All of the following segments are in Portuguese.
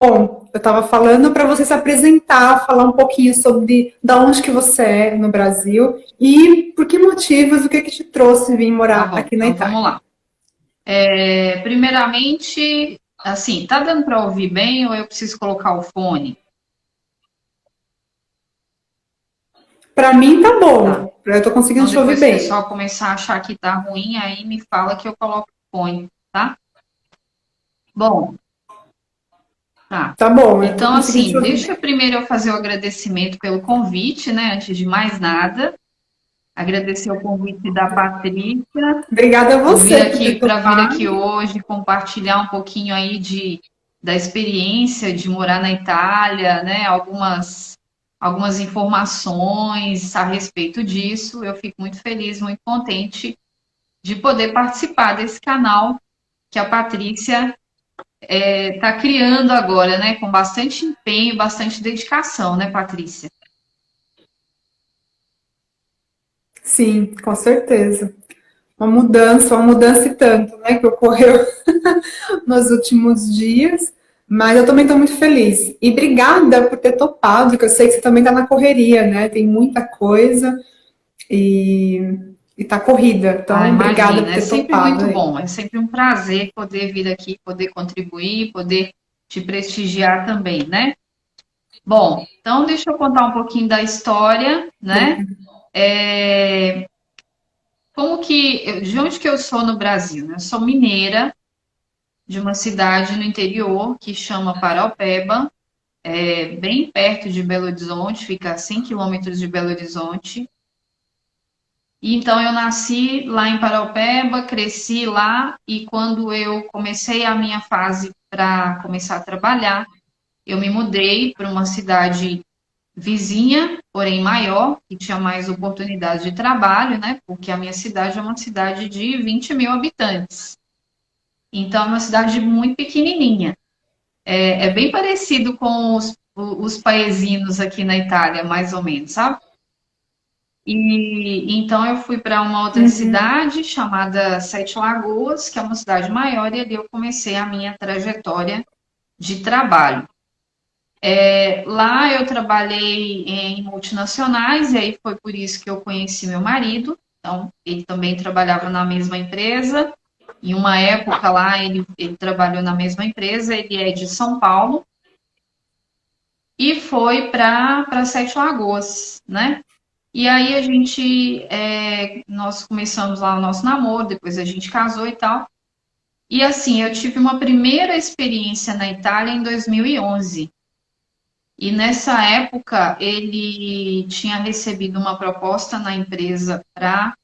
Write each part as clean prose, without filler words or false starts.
Bom, eu estava falando para você se apresentar, falar um pouquinho sobre da onde que você é no Brasil e por que motivos, o que que te trouxe vir Tá morar bom, aqui na então vamos Itália. lá. Primeiramente, assim, tá dando para ouvir bem ou eu preciso colocar o fone? Para mim tá Tá. bom, eu estou conseguindo Então te ouvir depois o bem. pessoal começar a achar que tá ruim, aí me fala que eu coloco o fone, tá? Bom, tá. Tá bom, eu estou Então, conseguindo te assim, ouvir deixa bem. primeiro eu fazer o agradecimento pelo convite, né? Antes de mais nada, agradecer o convite da Patrícia. Obrigada a Eu vir você por ter aqui para vir aqui topado. hoje compartilhar um pouquinho aí da experiência de morar na Itália, né? Algumas informações a respeito disso. Eu fico muito feliz, muito contente de poder participar desse canal que a Patrícia está criando agora, né? Com bastante empenho, bastante dedicação, né, Patrícia? Sim, com certeza. Uma mudança e tanto, né, que ocorreu nos últimos dias, mas eu também estou muito feliz. E obrigada por ter topado, que eu sei que você também está na correria, né? Tem muita coisa e, tá corrida. Ah, Então, obrigada por imagina, é ter sempre topado muito aí. bom, é sempre um prazer poder vir aqui, poder contribuir, poder te prestigiar também, né? Bom, então deixa eu contar um pouquinho da história, né? É, de onde que eu sou no Brasil, né? Eu sou mineira de uma cidade no interior que chama Paraupeba, bem perto de Belo Horizonte, fica a 100 quilômetros de Belo Horizonte. E então eu nasci lá em Paraupeba, cresci lá e quando eu comecei a minha fase para começar a trabalhar, eu me mudei para uma cidade vizinha, porém maior, que tinha mais oportunidades de trabalho, né? Porque a minha cidade é uma cidade de 20 mil habitantes. Então, é uma cidade muito pequenininha. É bem parecido com os paesinos aqui na Itália, mais ou menos, sabe? E então eu fui para uma outra Uhum. cidade chamada Sete Lagoas, que é uma cidade maior, e ali eu comecei a minha trajetória de trabalho. Lá eu trabalhei em multinacionais, e aí foi por isso que eu conheci meu marido. Então, ele também trabalhava na mesma empresa. Em uma época lá, ele trabalhou na mesma empresa, ele é de São Paulo, e foi para Sete Lagoas, né? E aí nós começamos lá o nosso namoro, depois a gente casou e tal. E assim, eu tive uma primeira experiência na Itália em 2011. E nessa época ele tinha recebido uma proposta na empresa para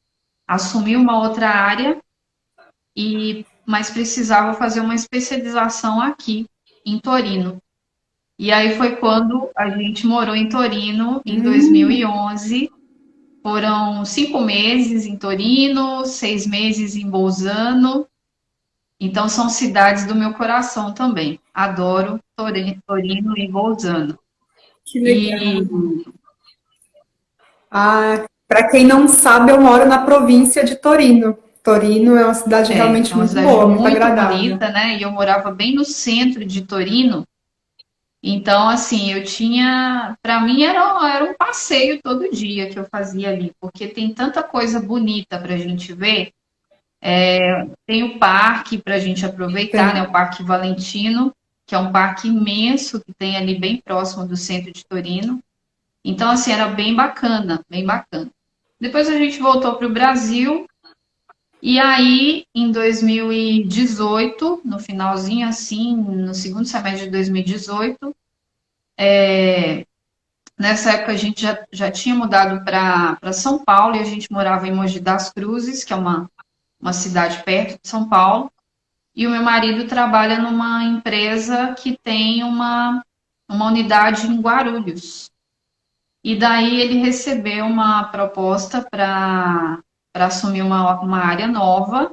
assumir uma outra área mas precisava fazer uma especialização aqui em Torino. E aí foi quando a gente morou em Torino em Hum, 2011. Foram 5 meses em Torino, 6 meses em Bolzano. Então são cidades do meu coração também. Adoro Torino e Bolzano. que E legal. Ah, para quem não sabe, eu moro na província de Torino. Torino é uma cidade é realmente uma muito cidade boa, muito muito agradável. bonita, né? E eu morava bem no centro de Torino. Então, assim, para mim era um passeio todo dia que eu fazia ali, porque tem tanta coisa bonita para a gente ver. Tem o parque para a gente aproveitar, né? O Tem. Parque Valentino, que é um parque imenso que tem ali bem próximo do centro de Torino. Então, assim, era bem bacana, bem bacana. Depois a gente voltou para o Brasil, e aí, em 2018, no finalzinho, assim, no segundo semestre de 2018, nessa época a gente já tinha mudado para São Paulo e a gente morava em Mogi das Cruzes, que é uma cidade perto de São Paulo. E o meu marido trabalha numa empresa que tem uma unidade em Guarulhos. E daí ele recebeu uma proposta para assumir uma área nova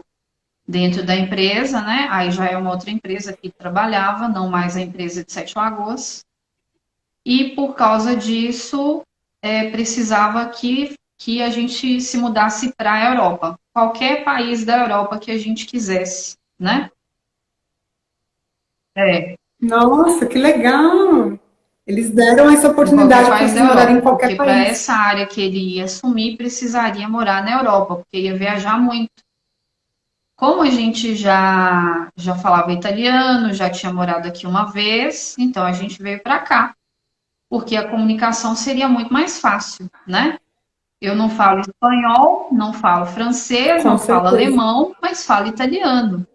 dentro da empresa, né? Aí já é uma outra empresa que ele trabalhava, não mais a empresa de Sete Lagoas. E por causa disso, precisava que a gente se mudasse para a Europa, qualquer país da Europa que a gente quisesse, né? É. Nossa, que legal! Eles deram essa Em qualquer oportunidade para país da vocês morarem em Europa, qualquer porque para país. essa área que ele ia assumir, precisaria morar na Europa, porque ia viajar muito. Como a gente já falava italiano, já tinha morado aqui uma vez, então a gente veio para cá, porque a comunicação seria muito mais fácil, né? Eu não falo espanhol, não falo francês, Com não falo certeza. alemão, mas falo italiano.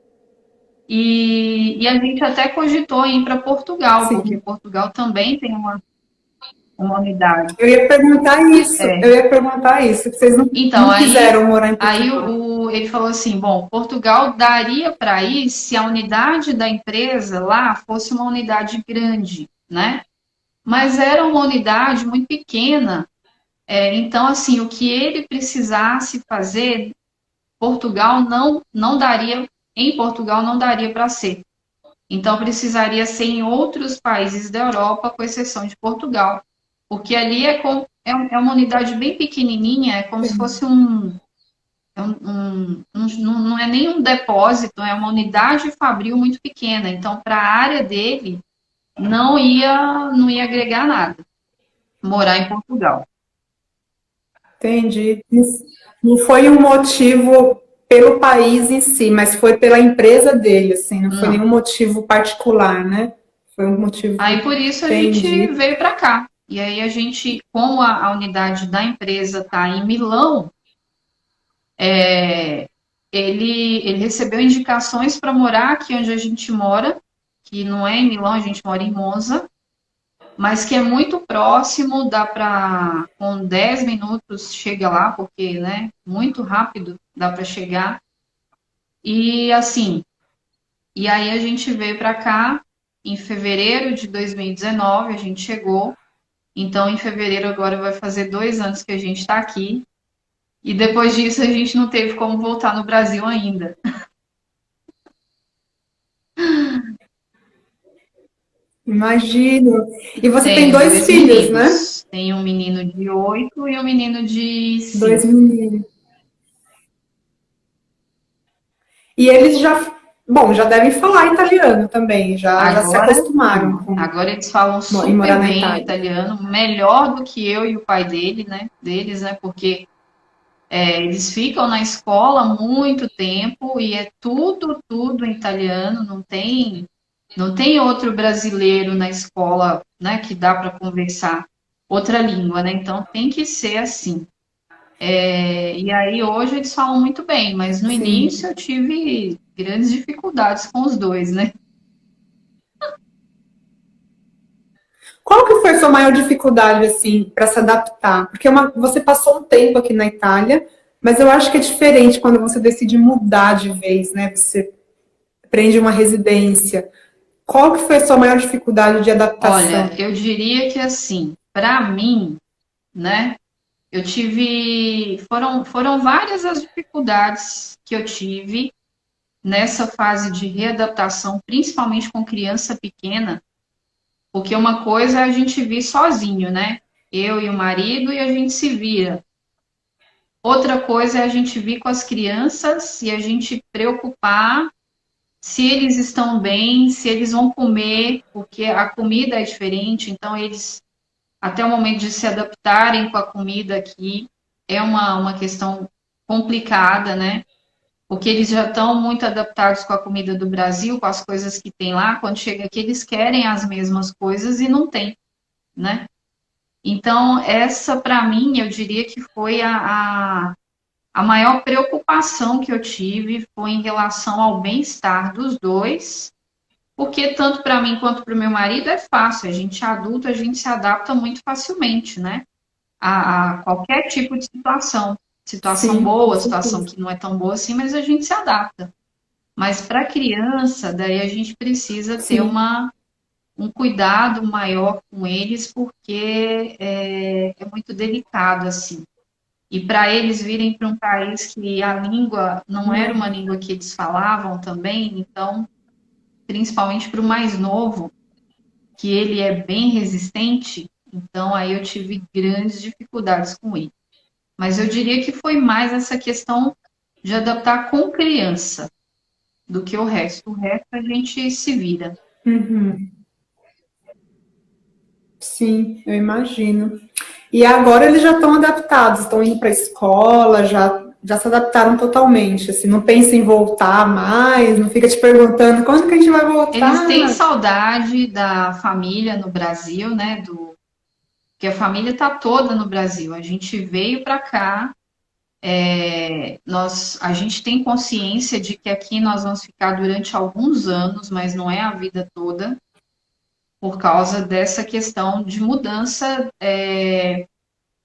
E a gente até cogitou em ir para Portugal, porque Sim. Portugal também tem uma unidade. Eu ia perguntar isso. Eu É. ia perguntar isso. Vocês Então, não quiseram morar em aí Portugal. ele falou assim, bom, Portugal daria para ir se a unidade da empresa lá fosse uma unidade grande, né? Mas era uma unidade muito pequena. Então, assim, o que ele precisasse fazer, Portugal não daria, em Portugal não daria para ser. Então, precisaria ser em outros países da Europa, com exceção de Portugal. Porque ali é uma unidade bem pequenininha, é como se fosse não é nem um depósito, é uma unidade fabril muito pequena. Então, para a área dele, não ia agregar nada morar em Portugal. Entendi. Isso não foi um motivo pelo país em si, mas foi pela empresa dele, assim, não foi Não. nenhum motivo particular, né? Foi um motivo. Aí, por isso, a gente Entendi. veio para cá. E aí, a gente, como a unidade da empresa está em Milão, ele recebeu indicações para morar aqui onde a gente mora, que não é em Milão, a gente mora em Monza, mas que é muito próximo, dá para, com 10 minutos, chega lá, porque, né, muito rápido dá para chegar. E assim, e aí a gente veio para cá em fevereiro de 2019, a gente chegou. Então, em fevereiro agora vai fazer 2 anos que a gente está aqui. E depois disso a gente não teve como voltar no Brasil ainda. Imagino. E você tem Tenho dois dois filhos, né? meninos. Tenho um menino de 8 e um menino de Dois 5. meninos. E eles já, bom, já devem falar italiano também, já se Agora acostumaram sim. Agora eles falam em morar super na bem o Itália. italiano, melhor do que eu e o pai deles, né? Porque eles ficam na escola há muito tempo e é tudo em italiano, não tem outro brasileiro na escola, né, que dá para conversar outra língua, né? Então tem que ser assim. E aí hoje eles falam muito bem, mas no Sim. início eu tive grandes dificuldades com os dois, né? Qual que foi a sua maior dificuldade, assim, para se adaptar? Porque você passou um tempo aqui na Itália, mas eu acho que é diferente quando você decide mudar de vez, né? Você prende uma residência. Qual que foi a sua maior dificuldade de Olha, adaptação? eu diria que assim, para mim, né, foram várias as dificuldades que eu tive nessa fase de readaptação, principalmente com criança pequena, porque uma coisa é a gente vir sozinho, né? Eu e o marido e a gente se vira. Outra coisa é a gente vir com as crianças e a gente preocupar se eles estão bem, se eles vão comer, porque a comida é diferente, então eles, até o momento de se adaptarem com a comida aqui, é uma questão complicada, né? Porque eles já estão muito adaptados com a comida do Brasil, com as coisas que tem lá, quando chega aqui eles querem as mesmas coisas e não tem, né? Então, essa para mim, eu diria que foi a maior preocupação que eu tive foi em relação ao bem-estar dos dois, porque tanto para mim quanto para o meu marido é fácil, a gente é adulto, a gente se adapta muito facilmente, né? A qualquer tipo de situação. Situação Sim, com boa, situação certeza. que não é tão boa assim, mas a gente se adapta. Mas para criança, daí a gente precisa ter Sim, um cuidado maior com eles, porque é muito delicado, assim. E para eles virem para um país que a língua não era uma língua que eles falavam também, então, principalmente para o mais novo, que ele é bem resistente, então aí eu tive grandes dificuldades com ele. Mas eu diria que foi mais essa questão de adaptar com criança do que o resto. O resto a gente se vira. Sim, eu imagino. E agora eles já estão adaptados, estão indo para a escola, já se adaptaram totalmente, assim, não pensa em voltar mais, não fica te perguntando quando que a gente vai Eles têm voltar. saudade da família no Brasil, né? Que a família está toda no Brasil. A gente veio para cá, a gente tem consciência de que aqui nós vamos ficar durante alguns anos, mas não é a vida toda, por causa dessa questão de mudança,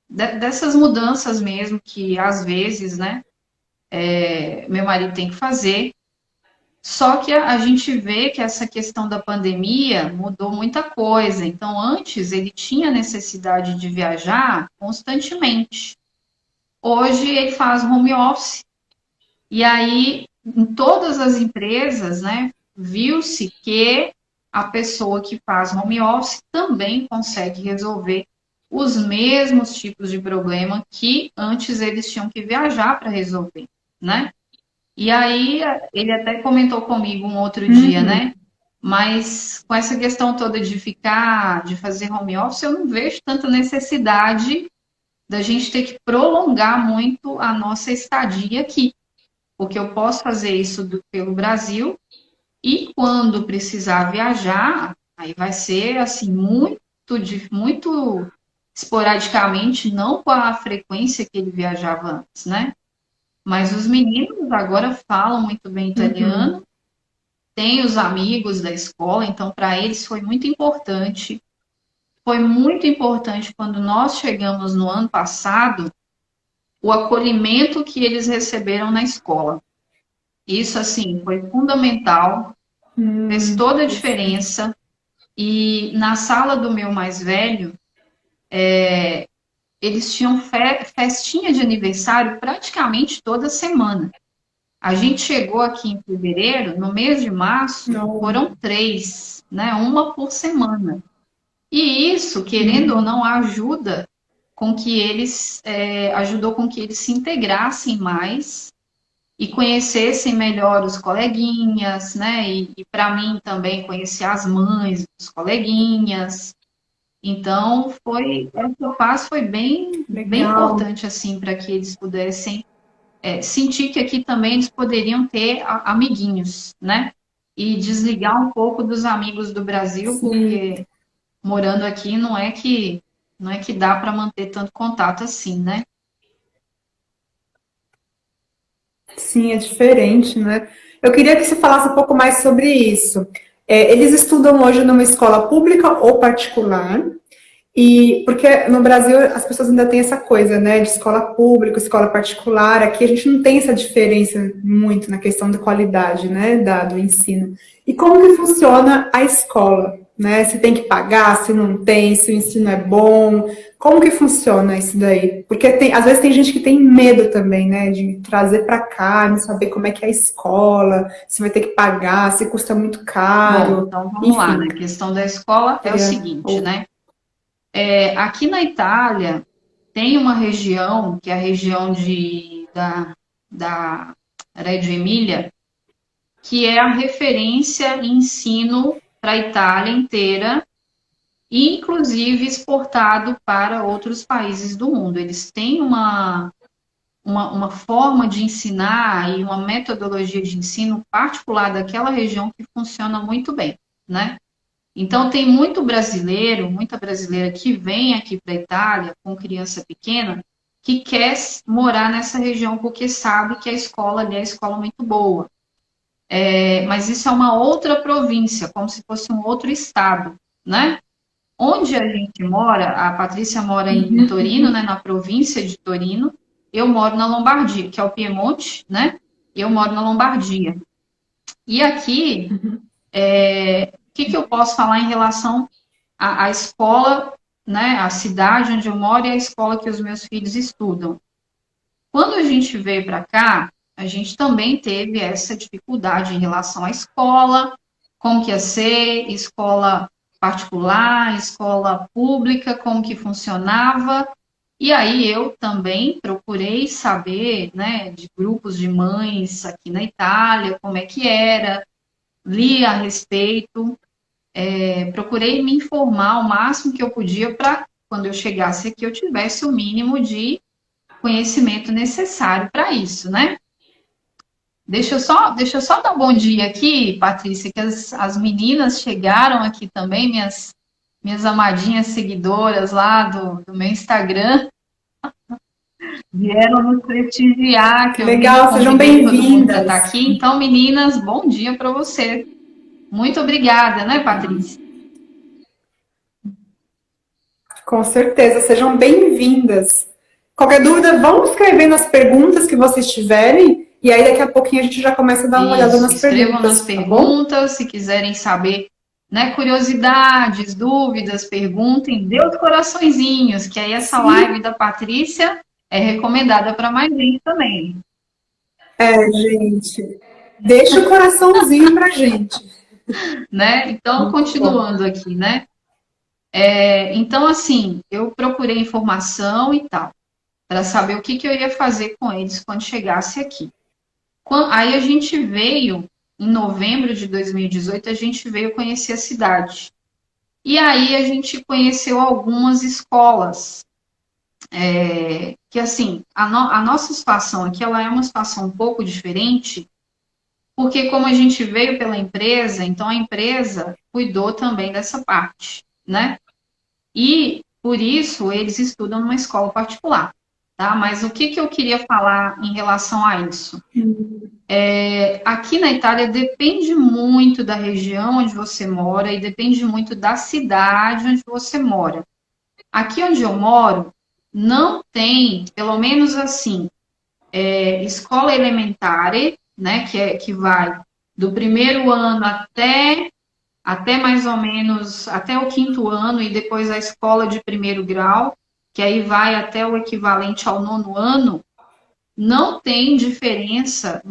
dessas mudanças mesmo que às vezes, né, meu marido tem que fazer. Só que a gente vê que essa questão da pandemia mudou muita coisa. Então, antes ele tinha necessidade de viajar constantemente. Hoje ele faz home office. E aí, em todas as empresas, né, viu-se que a pessoa que faz home office também consegue resolver os mesmos tipos de problema que antes eles tinham que viajar para resolver, né? E aí ele até comentou comigo um outro dia, Uhum. né? Mas com essa questão toda de ficar, de fazer home office, eu não vejo tanta necessidade da gente ter que prolongar muito a nossa estadia aqui, porque eu posso fazer isso pelo Brasil e quando precisar viajar, aí vai ser assim muito esporadicamente, não com a frequência que ele viajava antes, né? Mas os meninos agora falam muito bem Uhum. italiano, têm os amigos da escola, então para eles foi muito importante. Foi muito importante quando nós chegamos no ano passado, o acolhimento que eles receberam na escola. Isso, assim, foi fundamental, fez toda a Interessante. diferença. E na sala do meu mais velho, eles tinham festinha de aniversário praticamente toda semana. A gente chegou aqui em fevereiro, no mês de março, Não. foram três, né? Uma por semana. E isso, querendo ou Uhum. não, ajuda com que eles, ajudou com que eles se integrassem mais e conhecessem melhor os coleguinhas, né? E para mim também conhecer as mães dos coleguinhas. Então, essa fase foi bem Legal. importante, assim, para que eles pudessem sentir que aqui também eles poderiam ter amiguinhos, né? E desligar um pouco dos amigos do Brasil, Sim, porque morando aqui não é que dá para manter tanto contato assim, né? sim, é diferente, né? Eu queria que você falasse um pouco mais sobre isso. Eles estudam hoje numa escola pública ou particular? E porque no Brasil as pessoas ainda têm essa coisa, né, de escola pública, escola particular. Aqui a gente não tem essa diferença muito na questão da qualidade, né, do ensino. E como que funciona a escola, né? Se tem que pagar, se não tem, se o ensino é bom, como que funciona isso daí? Porque às vezes tem gente que tem medo também, né, de trazer para cá, não saber como é que é a escola, se vai ter que pagar, se custa muito Bom, caro, então vamos lá, enfim. né? A questão da escola é o Queria seguinte, ouvir. né? Aqui na Itália tem uma região, que é a região da Reggio Emília, que é a referência em ensino para a Itália inteira, e inclusive exportado para outros países do mundo. Eles têm uma forma de ensinar e uma metodologia de ensino particular daquela região que funciona muito bem, né? Então, tem muito brasileiro, muita brasileira que vem aqui para a Itália com criança pequena, que quer morar nessa região porque sabe que a escola ali é uma escola muito boa. Mas isso é uma outra província, como se fosse um outro estado, né? Onde a gente mora, a Patrícia mora em Torino, né, na província de Torino, eu moro na Lombardia, que é o Piemonte, né? Eu moro na Lombardia. E aqui, o que eu posso falar em relação à escola, né, a cidade onde eu moro e a escola que os meus filhos estudam? Quando a gente veio para cá, a gente também teve essa dificuldade em relação à escola, como que ia ser, escola particular, escola pública, como que funcionava. E aí eu também procurei saber, né, de grupos de mães aqui na Itália, como é que era, li a respeito. procurei me informar o máximo que eu podia para, quando eu chegasse aqui, eu tivesse o mínimo de conhecimento necessário para isso, né? Deixa eu só dar um bom dia aqui, Patrícia, que as meninas chegaram aqui também, minhas amadinhas seguidoras lá do meu Instagram, vieram nos prestigiar, que eu vi que Legal, sejam convidei todo mundo para estar bem-vindas. aqui. Então, meninas, bom dia para você. Muito obrigada, né, Patrícia? Com certeza, sejam bem-vindas. Qualquer dúvida, vão escrevendo as perguntas que vocês tiverem, e aí daqui a pouquinho a gente já começa a dar uma olhada Isso, nas escrevam nas perguntas, tá bom? perguntas, se quiserem saber, né, curiosidades, dúvidas, perguntem, dê os coraçõezinhos, que aí essa live Sim, da Patrícia é recomendada para mais gente também, gente. Deixa o coraçãozinho pra gente. né? Então, Muito bom. continuando aqui, né? Então, assim, eu procurei informação e tal, para saber o que que eu ia fazer com eles quando chegasse aqui. Aí a gente veio, em novembro de 2018, a gente veio conhecer a cidade. E aí a gente conheceu algumas escolas, que assim, a nossa situação aqui, ela é uma situação um pouco diferente, porque como a gente veio pela empresa, então a empresa cuidou também dessa parte, né? E por isso eles estudam numa escola particular, tá? Mas o que que eu queria falar em relação a isso? Aqui na Itália depende muito da região onde você mora e depende muito da cidade onde você mora. Aqui onde eu moro, não tem, pelo menos assim, escola elementar, né, que vai do primeiro ano até mais ou menos, até o quinto ano, e depois a escola de primeiro grau, que aí vai até o equivalente ao nono ano, não tem diferenças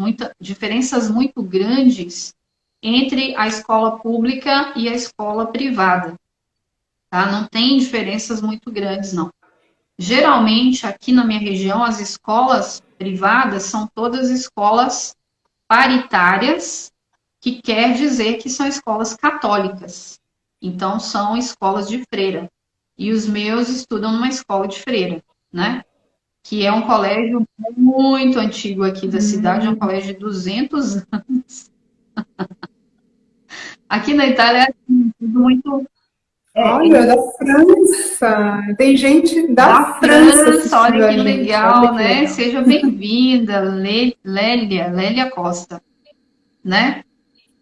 muito grandes entre a escola pública e a escola privada, tá? Não tem diferenças muito grandes, não. Geralmente, aqui na minha região, as escolas privadas são todas escolas paritárias, que quer dizer que são escolas católicas. Então, são escolas de freira. E os meus estudam numa escola de freira, né? Que é um colégio muito antigo aqui da cidade, é um colégio de 200 anos. Aqui na Itália é assim, tudo muito Olha, da França. Tem gente da da França França, assistindo olha a que gente. Olha legal, que né? legal. Seja bem-vinda, Lélia Costa, né?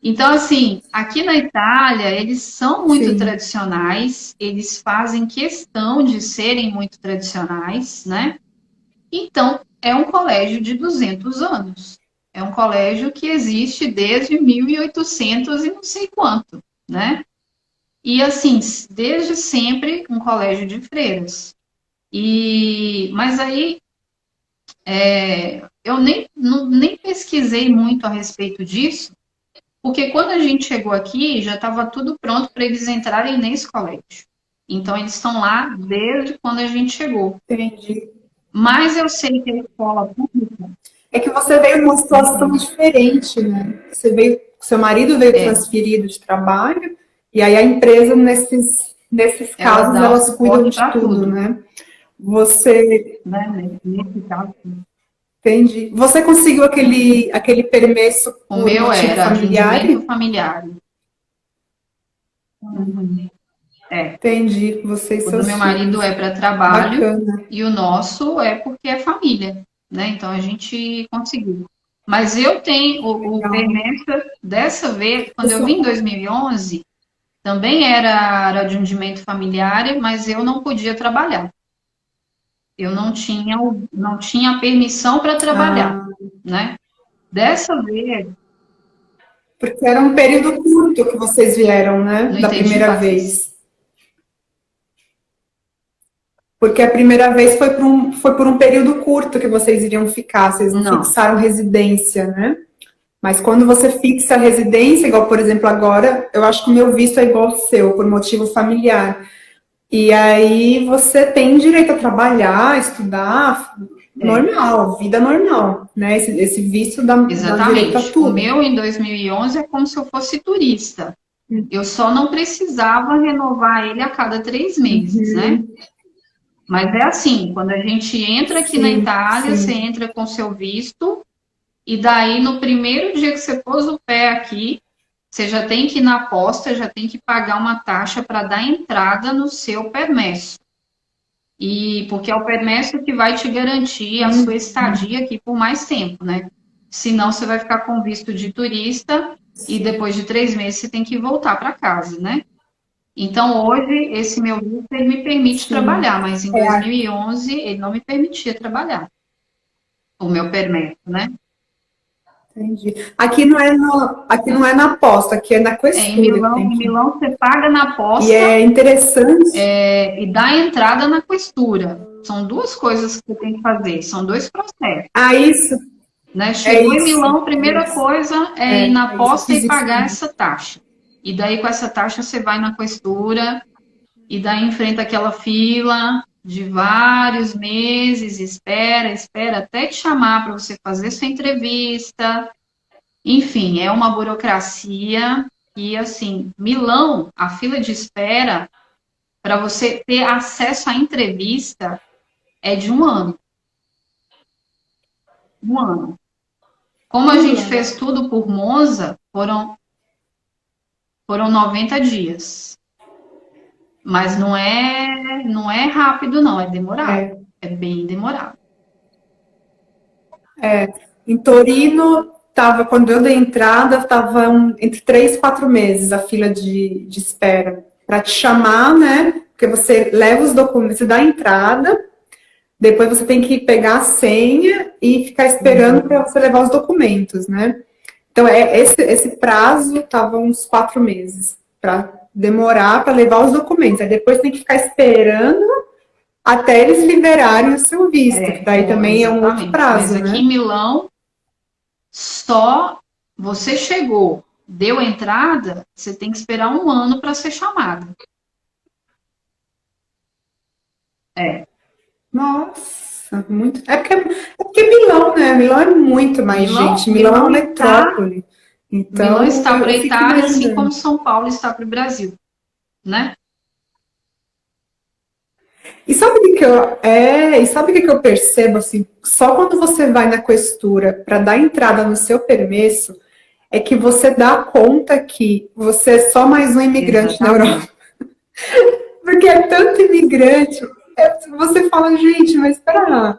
Então, assim, aqui na Itália, eles são muito Sim. tradicionais, eles fazem questão de serem muito tradicionais, né? Então, é um colégio de 200 anos. É um colégio que existe desde 1800 e não sei quanto, né? E, assim, desde sempre, um colégio de freiras. Mas aí, eu nem pesquisei muito a respeito disso, porque quando a gente chegou aqui, já estava tudo pronto para eles entrarem nesse colégio. Então, eles estão lá desde quando a gente chegou. Entendi. Mas eu sei que a escola pública, É que você veio numa situação diferente, né? Seu marido veio transferido de trabalho, e aí a empresa, nesses ela casos, dá o elas cuidam suporte de para tudo, tudo, né? Você, né? Nesse caso, entende? Você conseguiu aquele permesso o por meu motivo era familiar? atendimento familiar. Uhum. É, Entendi, você e o do seus meu marido filhos. é para trabalho Bacana. e o nosso é porque é família, né? Então a gente conseguiu. Mas eu tenho o Legal. permesso dessa vez, quando eu vim em Pessoal, 2011, também era atendimento familiar, mas eu não podia trabalhar. Eu não tinha permissão para trabalhar, ah, né? Dessa vez, porque era um período curto que vocês vieram, né? não Da entendi, primeira Patrícia. vez. Porque a primeira vez foi por um período curto que vocês iriam ficar, vocês não Não, fixaram residência, né? Mas quando você fixa a residência, igual por exemplo agora, eu acho que o meu visto é igual ao seu, por motivo familiar. E aí você tem direito a trabalhar, estudar, é, normal, vida normal, né? Esse visto dá direito a exatamente. O tudo. meu em 2011 é como se eu fosse turista. Eu só não precisava renovar ele a cada 3 meses, né? Mas é assim, quando a gente entra aqui na Sim, Itália, você sim. entra com seu visto, e daí no primeiro dia que você pôs o pé aqui, você já tem que ir na posta, já tem que pagar uma taxa para dar entrada no seu permesso. E porque é o permesso que vai te garantir a sua estadia aqui por mais tempo, né? Senão você vai ficar com visto de turista e Sim, depois de 3 meses você tem que voltar para casa, né? Então hoje esse meu visto ele me permite sim. trabalhar, mas em É, 2011 ele não me permitia trabalhar, o meu permesso, né? entendi. Aqui não é no, aqui não é na posta, aqui é na É, questura que tem Em que ir. Milão você paga na E posta é interessante. e dá entrada na questura. São duas coisas que você tem que fazer, são dois processos. Ah, isso, Né? é Chegou em isso, Milão, a é primeira isso. coisa é ir na É isso, eu posta fiz e isso pagar também. essa taxa. E daí, com essa taxa, você vai na questura e daí enfrenta aquela fila de vários meses, espera, espera até te chamar para você fazer sua entrevista. Enfim, é uma burocracia. E assim, Milão, a fila de espera para você ter acesso à entrevista é de 1 ano. 1 ano. Como a gente fez Olha, tudo por Monza, foram 90 dias. Mas não é rápido, não, é demorado. é, É bem demorado. em Torino, tava, quando eu dei entrada, estava entre 3 e 4 meses a fila de espera para te chamar, né? Porque você leva os documentos, você dá a entrada, depois você tem que pegar a senha e ficar esperando para você levar os documentos, né? Então, esse prazo estava uns 4 meses para demorar para levar os documentos. Aí depois tem que ficar esperando até eles liberarem o seu visto, que daí também é um outro Exatamente. Mas prazo, aqui né? em Milão, só você chegou, deu entrada, você tem que esperar 1 ano para ser chamado. É. Nossa, muito. É porque Milão, né? Milão é muito mais gente. Milão é uma metrópole. Milão Então, está para eu a fico Itália, assim como imaginando. São Paulo está para o Brasil, né? E sabe o que eu percebo assim? Só quando você vai na questura para dar entrada no seu permesso é que você dá conta que você é só mais um imigrante na Europa. Exatamente. Porque é tanto imigrante. Você fala, gente, mas espera.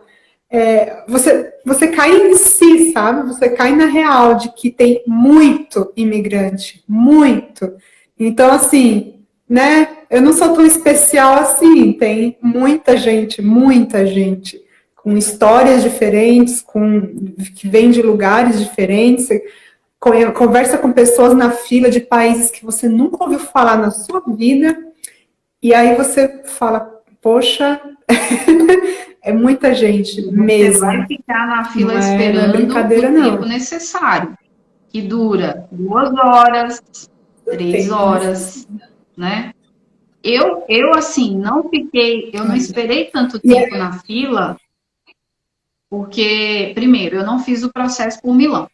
Você cai em si, sabe? Você cai na real de que tem muito imigrante, muito. Então, assim, né? Eu não sou tão especial assim. Tem muita gente, com histórias diferentes, que vem de lugares diferentes. Você conversa com pessoas na fila de países que você nunca ouviu falar na sua vida, e aí você fala, poxa, é muita gente Você vai mesmo. ficar na fila Não é esperando brincadeira, o tempo não. necessário, que dura 2 horas, três Tempo horas, necessário. né? Assim, eu não esperei tanto E tempo na fila, porque, primeiro, eu não fiz o processo por Milão,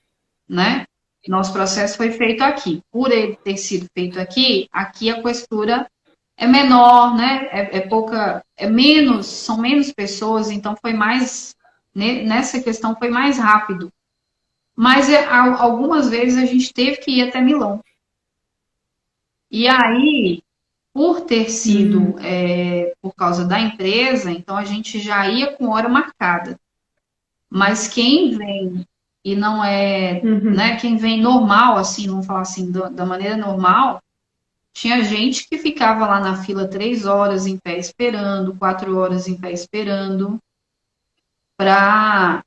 né? Nosso processo foi feito aqui. Por ele ter sido feito aqui a questura é menor, né? São menos pessoas, então foi mais, nessa questão foi mais rápido. Mas algumas vezes a gente teve que ir até Milão. E aí, por ter sido por causa da empresa, então a gente já ia com hora marcada. Mas quem vem e não é, né, quem vem normal, assim, vamos falar assim, da maneira normal, tinha gente que ficava lá na fila 3 horas em pé esperando, 4 horas em pé esperando, para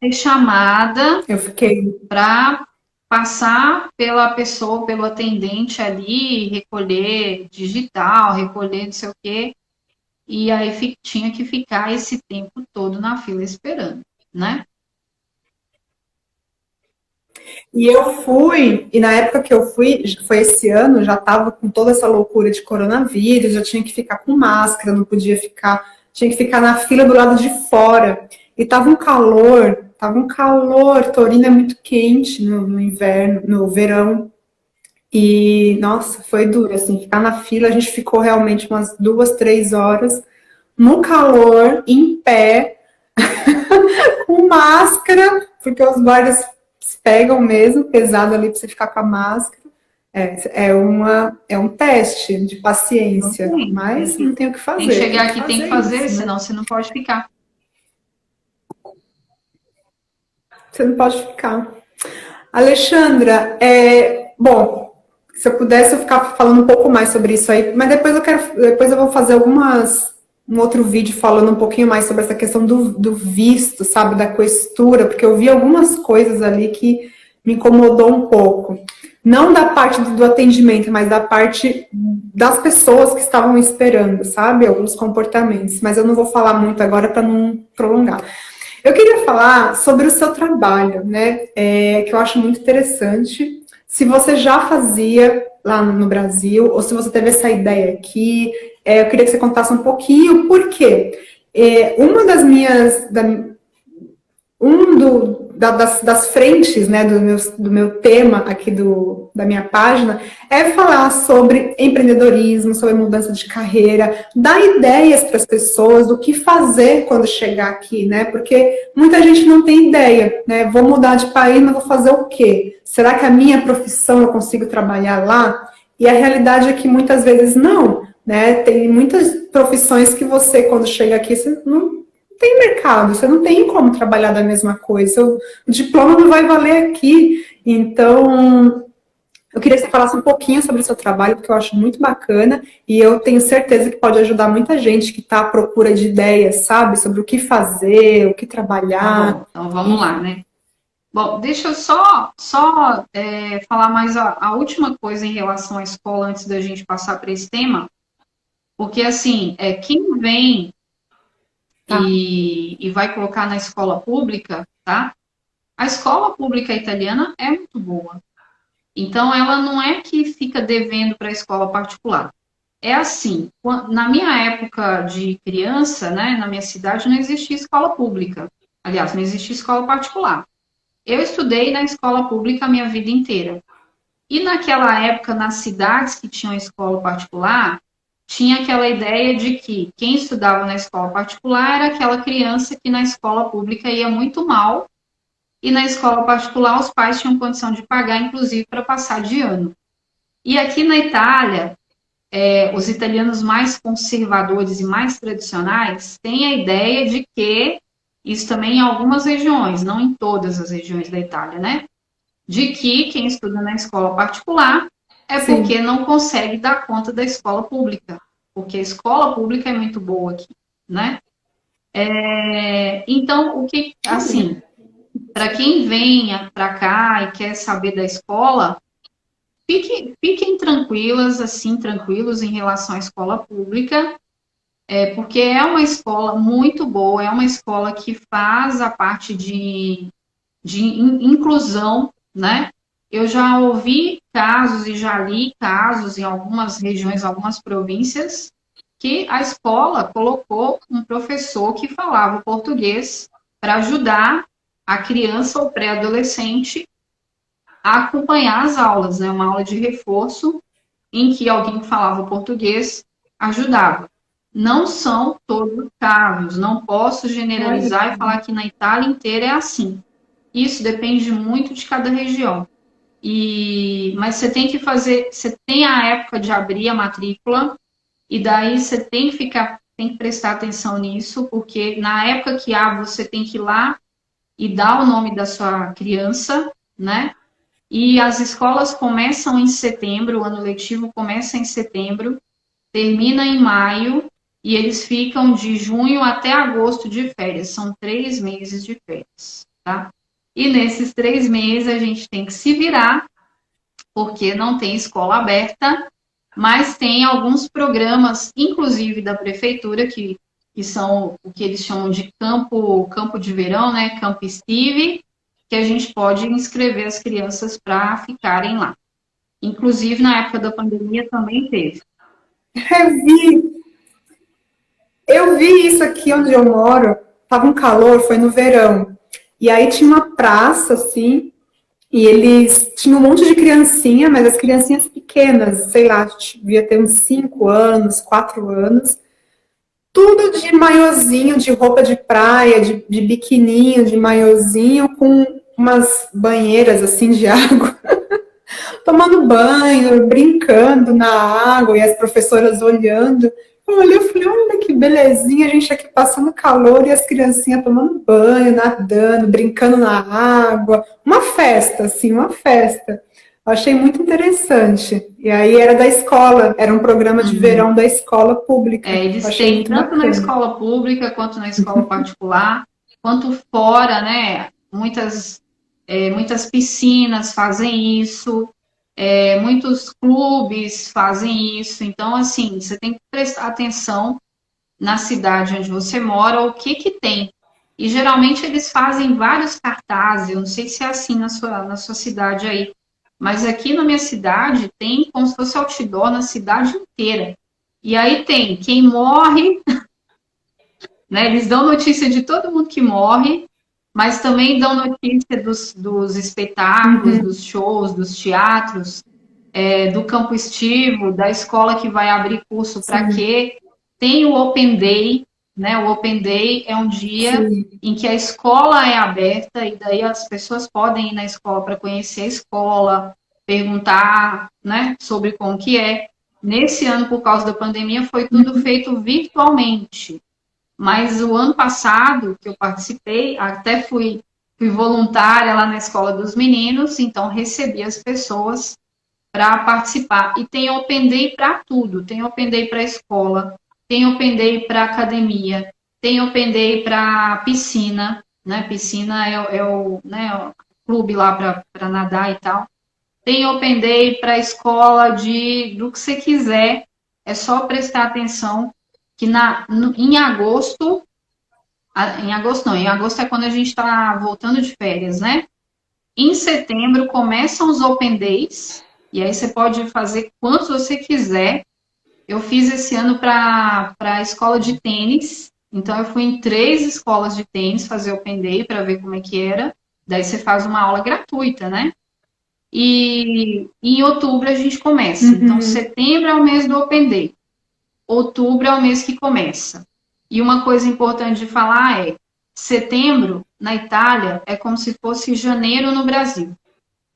ser chamada, eu fiquei. para passar pela pessoa, pelo atendente ali, recolher digital, recolher não sei o quê, e aí tinha que ficar esse tempo todo na fila esperando, né? E na época que eu fui, foi esse ano, já estava com toda essa loucura de coronavírus, já tinha que ficar com máscara, não podia ficar, tinha que ficar na fila do lado de fora. E tava um calor, Torino é muito quente no inverno, no verão. E, nossa, foi duro, assim, ficar na fila, a gente ficou realmente umas 2, 3 horas no calor, em pé, com máscara, porque os guardas pegam mesmo, pesado ali pra você ficar com a máscara. É um teste de Não paciência, tem. mas não tem o que Tem que fazer, tem chegar que aqui, tem que fazer fazer, isso, né? senão você não pode ficar. Você não pode ficar. Alexandra, bom, se eu pudesse eu ficar falando um pouco mais sobre isso aí, mas depois eu vou fazer um outro vídeo falando um pouquinho mais sobre essa questão do visto, sabe, da questura, porque eu vi algumas coisas ali que me incomodou um pouco. Não da parte do atendimento, mas da parte das pessoas que estavam esperando, sabe, alguns comportamentos. Mas eu não vou falar muito agora para não prolongar. Eu queria falar sobre o seu trabalho, né? Que eu acho muito interessante. Se você já fazia lá no Brasil, ou se você teve essa ideia aqui, eu queria que você contasse um pouquinho por quê. Uma das minhas, das frentes, né, do meu tema aqui da minha página é falar sobre empreendedorismo, sobre mudança de carreira, dar ideias para as pessoas do que fazer quando chegar aqui, né? Porque muita gente não tem ideia, né? Vou mudar de país, mas vou fazer o quê? Será que a minha profissão eu consigo trabalhar lá? E a realidade é que muitas vezes não, né? Tem muitas profissões que você, quando chega aqui, você não tem mercado, você não tem como trabalhar da mesma coisa, o diploma não vai valer aqui. Então, eu queria que você falasse um pouquinho sobre o seu trabalho, porque eu acho muito bacana e eu tenho certeza que pode ajudar muita gente que está à procura de ideias, sabe? Sobre o que fazer, o que Tá trabalhar. bom, então vamos lá, Enfim. né? Bom, deixa eu falar mais a última coisa em relação à escola antes da gente passar para esse tema, porque assim, quem vem Tá. e vai colocar na escola pública, tá? A escola pública italiana é muito boa. Então, ela não é que fica devendo para a escola particular. É assim, na minha época de criança, né, na minha cidade, não existia escola pública. Aliás, não existia escola particular. Eu estudei na escola pública a minha vida inteira. E naquela época, nas cidades que tinham escola particular, tinha aquela ideia de que quem estudava na escola particular era aquela criança que na escola pública ia muito mal, e na escola particular os pais tinham condição de pagar, inclusive, para passar de ano. E aqui na Itália, os italianos mais conservadores e mais tradicionais têm a ideia de que, isso também em algumas regiões, não em todas as regiões da Itália, né? De que quem estuda na escola particular é porque Sim. não consegue dar conta da escola pública, porque a escola pública é muito boa aqui, né? Então, assim, para quem vem para cá e quer saber da escola, fiquem tranquilas, assim, tranquilos em relação à escola pública, porque é uma escola muito boa, é uma escola que faz a parte de inclusão, né? Eu já ouvi casos e já li casos em algumas regiões, algumas províncias, que a escola colocou um professor que falava português para ajudar a criança ou pré-adolescente a acompanhar as aulas, né? Uma aula de reforço em que alguém que falava português ajudava. Não são todos os casos, não posso Olha. generalizar e falar que na Itália inteira é assim. Isso depende muito de cada região. Mas você tem que fazer, você tem a época de abrir a matrícula, e daí você tem que prestar atenção nisso, porque na época que abre, você tem que ir lá e dar o nome da sua criança, né? E as escolas começam em setembro, o ano letivo começa em setembro, termina em maio, e eles ficam de junho até agosto de férias. São 3 meses de férias, tá? E nesses 3 meses a gente tem que se virar, porque não tem escola aberta, mas tem alguns programas, inclusive da prefeitura, que são o que eles chamam de campo de verão, né? Campo estive, que a gente pode inscrever as crianças para ficarem lá. Inclusive, na época da pandemia também teve. Eu vi, eu vi isso aqui onde eu moro, tava um calor, foi no verão. E aí tinha uma praça, assim, E eles tinham um monte de criancinha, mas as criancinhas pequenas, sei lá, devia ter uns 5 anos, 4 anos, tudo de maiozinho, de roupa de praia, de biquininho, de maiozinho, com umas banheiras assim de água, tomando banho, brincando na água, e as professoras olhando. Eu olhei e falei, olha que belezinha, a gente aqui passando calor e as criancinhas tomando banho, nadando, brincando na água. Uma festa, assim, uma festa. Eu achei muito interessante. E aí era da escola, era um programa de verão da escola pública. Eu Eles achei têm muito tanto na bacana. escola pública quanto na escola particular, quanto fora, né? Muitas piscinas fazem isso, muitos clubes fazem isso. Então, assim, você tem que prestar atenção na cidade onde você mora, o que que tem. E geralmente eles fazem vários cartazes, eu não sei se é assim na sua cidade aí, mas aqui na minha cidade tem como se fosse outdoor na cidade inteira. E aí tem quem morre, né? Eles dão notícia de todo mundo que morre, mas também dão notícia dos espetáculos, Uhum, dos shows, dos teatros, do campo estivo, da escola que vai abrir curso para sim, quê. Tem o Open Day, né? O Open Day é um dia sim. em que a escola é aberta e daí as pessoas podem ir na escola para conhecer a escola, perguntar, né, sobre como que é. Nesse ano, por causa da pandemia, foi tudo feito virtualmente. Mas o ano passado, que eu participei, até fui voluntária lá na escola dos meninos, então recebi as pessoas para participar. E tem Open Day para tudo. Tem Open Day para escola, tem Open Day para academia, tem Open Day para piscina, né? Piscina o clube lá para nadar e tal. Tem Open Day para escola do que você quiser. É só prestar atenção que em agosto, em agosto não, em agosto é quando a gente está voltando de férias, né? Em setembro começam os Open Days, e aí você pode fazer quantos você quiser. Eu fiz esse ano para a escola de tênis, então eu fui em 3 escolas de tênis fazer Open Day para ver como é que era. Daí você faz uma aula gratuita, né? E em outubro a gente começa. Então, Uhum. setembro é o mês do Open Day, outubro é o mês que começa. E uma coisa importante de falar é: setembro, na Itália, é como se fosse janeiro no Brasil.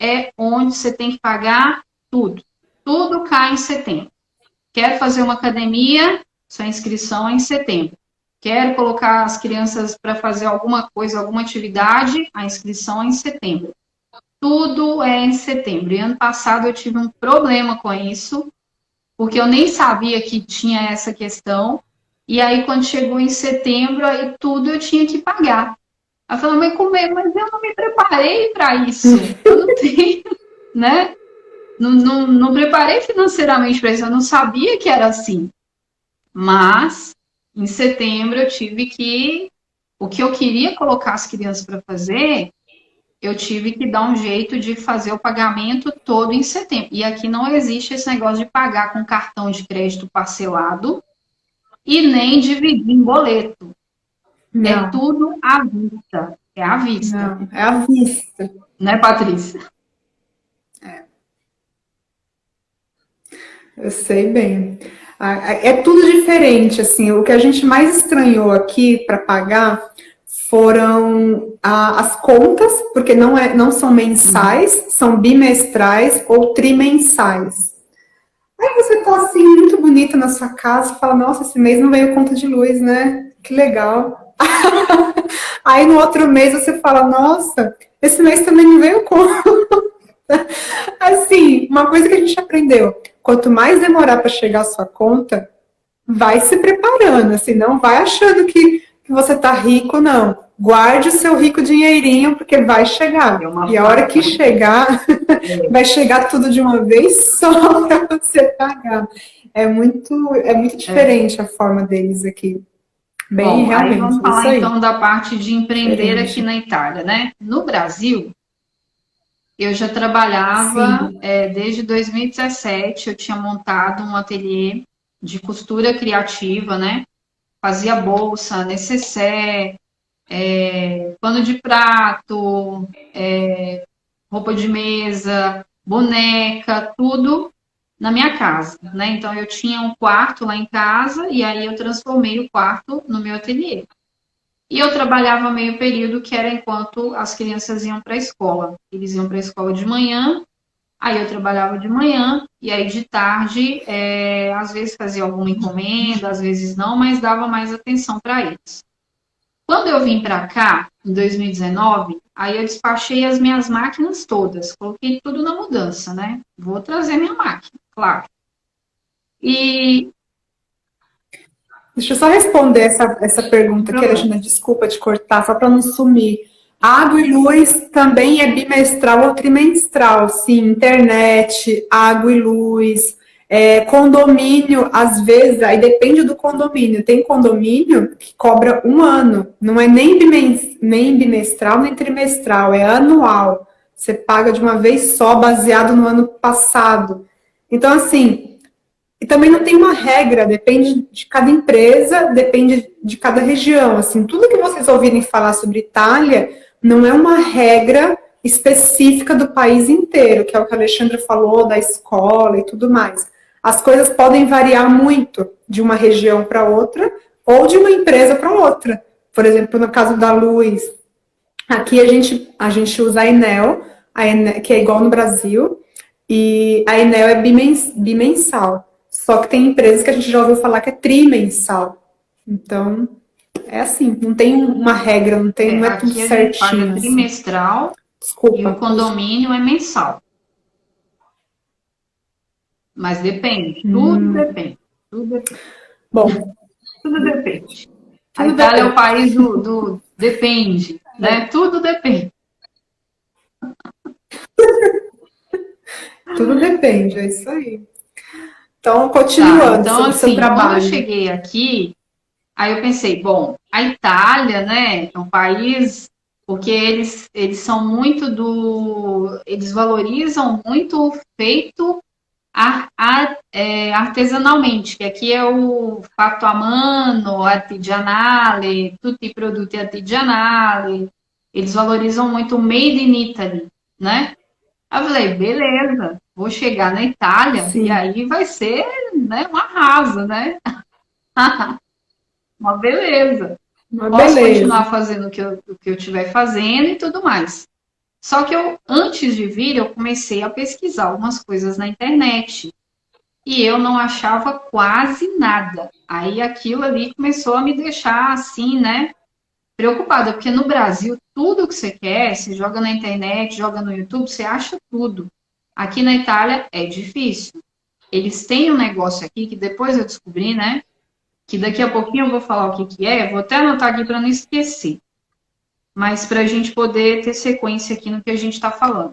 É onde você tem que pagar tudo. Tudo cai em setembro. Quer fazer uma academia? Sua inscrição é em setembro. Quer colocar as crianças para fazer alguma coisa, alguma atividade? A inscrição é em setembro. Tudo é em setembro. E ano passado eu tive um problema com isso, porque eu nem sabia que tinha essa questão. E aí, quando chegou em setembro, aí tudo eu tinha que pagar. Aí eu falei, mas eu não me preparei para isso. Eu não tenho, né? Não preparei financeiramente para isso, eu não sabia que era assim. Mas, em setembro, eu tive que. O que eu queria colocar as crianças para fazer, eu tive que dar um jeito de fazer o pagamento todo em setembro. E aqui não existe esse negócio de pagar com cartão de crédito parcelado e nem dividir em boleto. É Não, tudo à vista. É à vista. não, é à vista. Né, Patrícia? Eu sei bem. É tudo diferente, assim. O que a gente mais estranhou aqui para pagar foram as contas, porque não são Uhum. mensais, são bimestrais ou trimensais. Aí você tá assim, muito bonita na sua casa, fala, nossa, esse mês não veio conta de luz, né? Que legal. Aí no outro mês você fala, nossa, esse mês também não veio conta. Assim, uma coisa que a gente aprendeu, quanto mais demorar para chegar a sua conta, vai se preparando, assim, não vai achando que você tá rico, não. Guarde o seu rico dinheirinho, porque vai chegar. É uma E a hora que faca. chegar, vai chegar tudo de uma vez só para você pagar. É muito É. diferente a forma deles aqui. Bem, Bom, aí vamos realmente, isso falar aí. então da parte de empreender aqui Diferente. na Itália, né? No Brasil, eu já trabalhava Sim. desde 2017, eu tinha montado um ateliê de costura criativa, né? Fazia bolsa, necessaire, pano de prato, roupa de mesa, boneca, tudo na minha casa, né? Então eu tinha um quarto lá em casa e aí eu transformei o quarto no meu ateliê. E eu trabalhava meio período, que era enquanto as crianças iam para a escola. Eles iam para a escola de manhã, aí eu trabalhava de manhã, e aí de tarde, às vezes fazia alguma encomenda, às vezes não, mas dava mais atenção para eles. Quando eu vim para cá, em 2019, aí eu despachei as minhas máquinas todas, coloquei tudo na mudança, né? Vou trazer minha máquina, claro. E, Deixa eu só responder essa sem pergunta aqui, problema. Alexandre, desculpa te cortar, só para não sumir. Água e luz também é bimestral ou trimestral, sim, internet, água e luz, condomínio, às vezes, aí depende do condomínio. Tem condomínio que cobra um ano, não é nem bimestral nem trimestral, é anual. Você paga de uma vez só, baseado no ano passado. Então, assim, e também não tem uma regra, depende de cada empresa, depende de cada região. Assim, tudo que vocês ouvirem falar sobre Itália não é uma regra específica do país inteiro, que é o que a Alexandra falou, da escola e tudo mais. As coisas podem variar muito de uma região para outra ou de uma empresa para outra. Por exemplo, no caso da luz, aqui a gente usa a Enel, que é igual no Brasil, e a Enel é bimensal. Só que tem empresas que a gente já ouviu falar que é trimensal. Então, é assim, não tem uma regra, não é tudo Aqui a gente paga certinho assim. trimestral e o Desculpa. condomínio é mensal. Mas depende, tudo depende. Tudo depende. Bom, Tudo depende. A tudo Itália é o depende. país do depende, né? Tudo depende. Tudo depende, é isso aí. Então, Tá, continuando então sobre o seu assim, quando eu trabalho. cheguei aqui, aí eu pensei, bom, a Itália, né, é um país porque eles são muito eles valorizam muito o feito artesanalmente, que aqui é o fatto a mano, artigianale, tutti i prodotti artigianali. Eles valorizam muito o made in Italy, né? Aí eu falei, beleza, vou chegar na Itália e Sim, aí vai ser, né, um arraso, né? Uma beleza. uma Posso beleza. continuar fazendo o que eu estiver fazendo e tudo mais. Só que eu, antes de vir, eu comecei a pesquisar algumas coisas na internet e eu não achava quase nada. Aí aquilo ali começou a me deixar assim, né, preocupada, porque no Brasil tudo que você quer, você joga na internet, joga no YouTube, você acha tudo. Aqui na Itália é difícil. Eles têm um negócio aqui que depois eu descobri, né, que daqui a pouquinho eu vou falar o que que é, vou até anotar aqui para não esquecer, mas para a gente poder ter sequência aqui no que a gente está falando.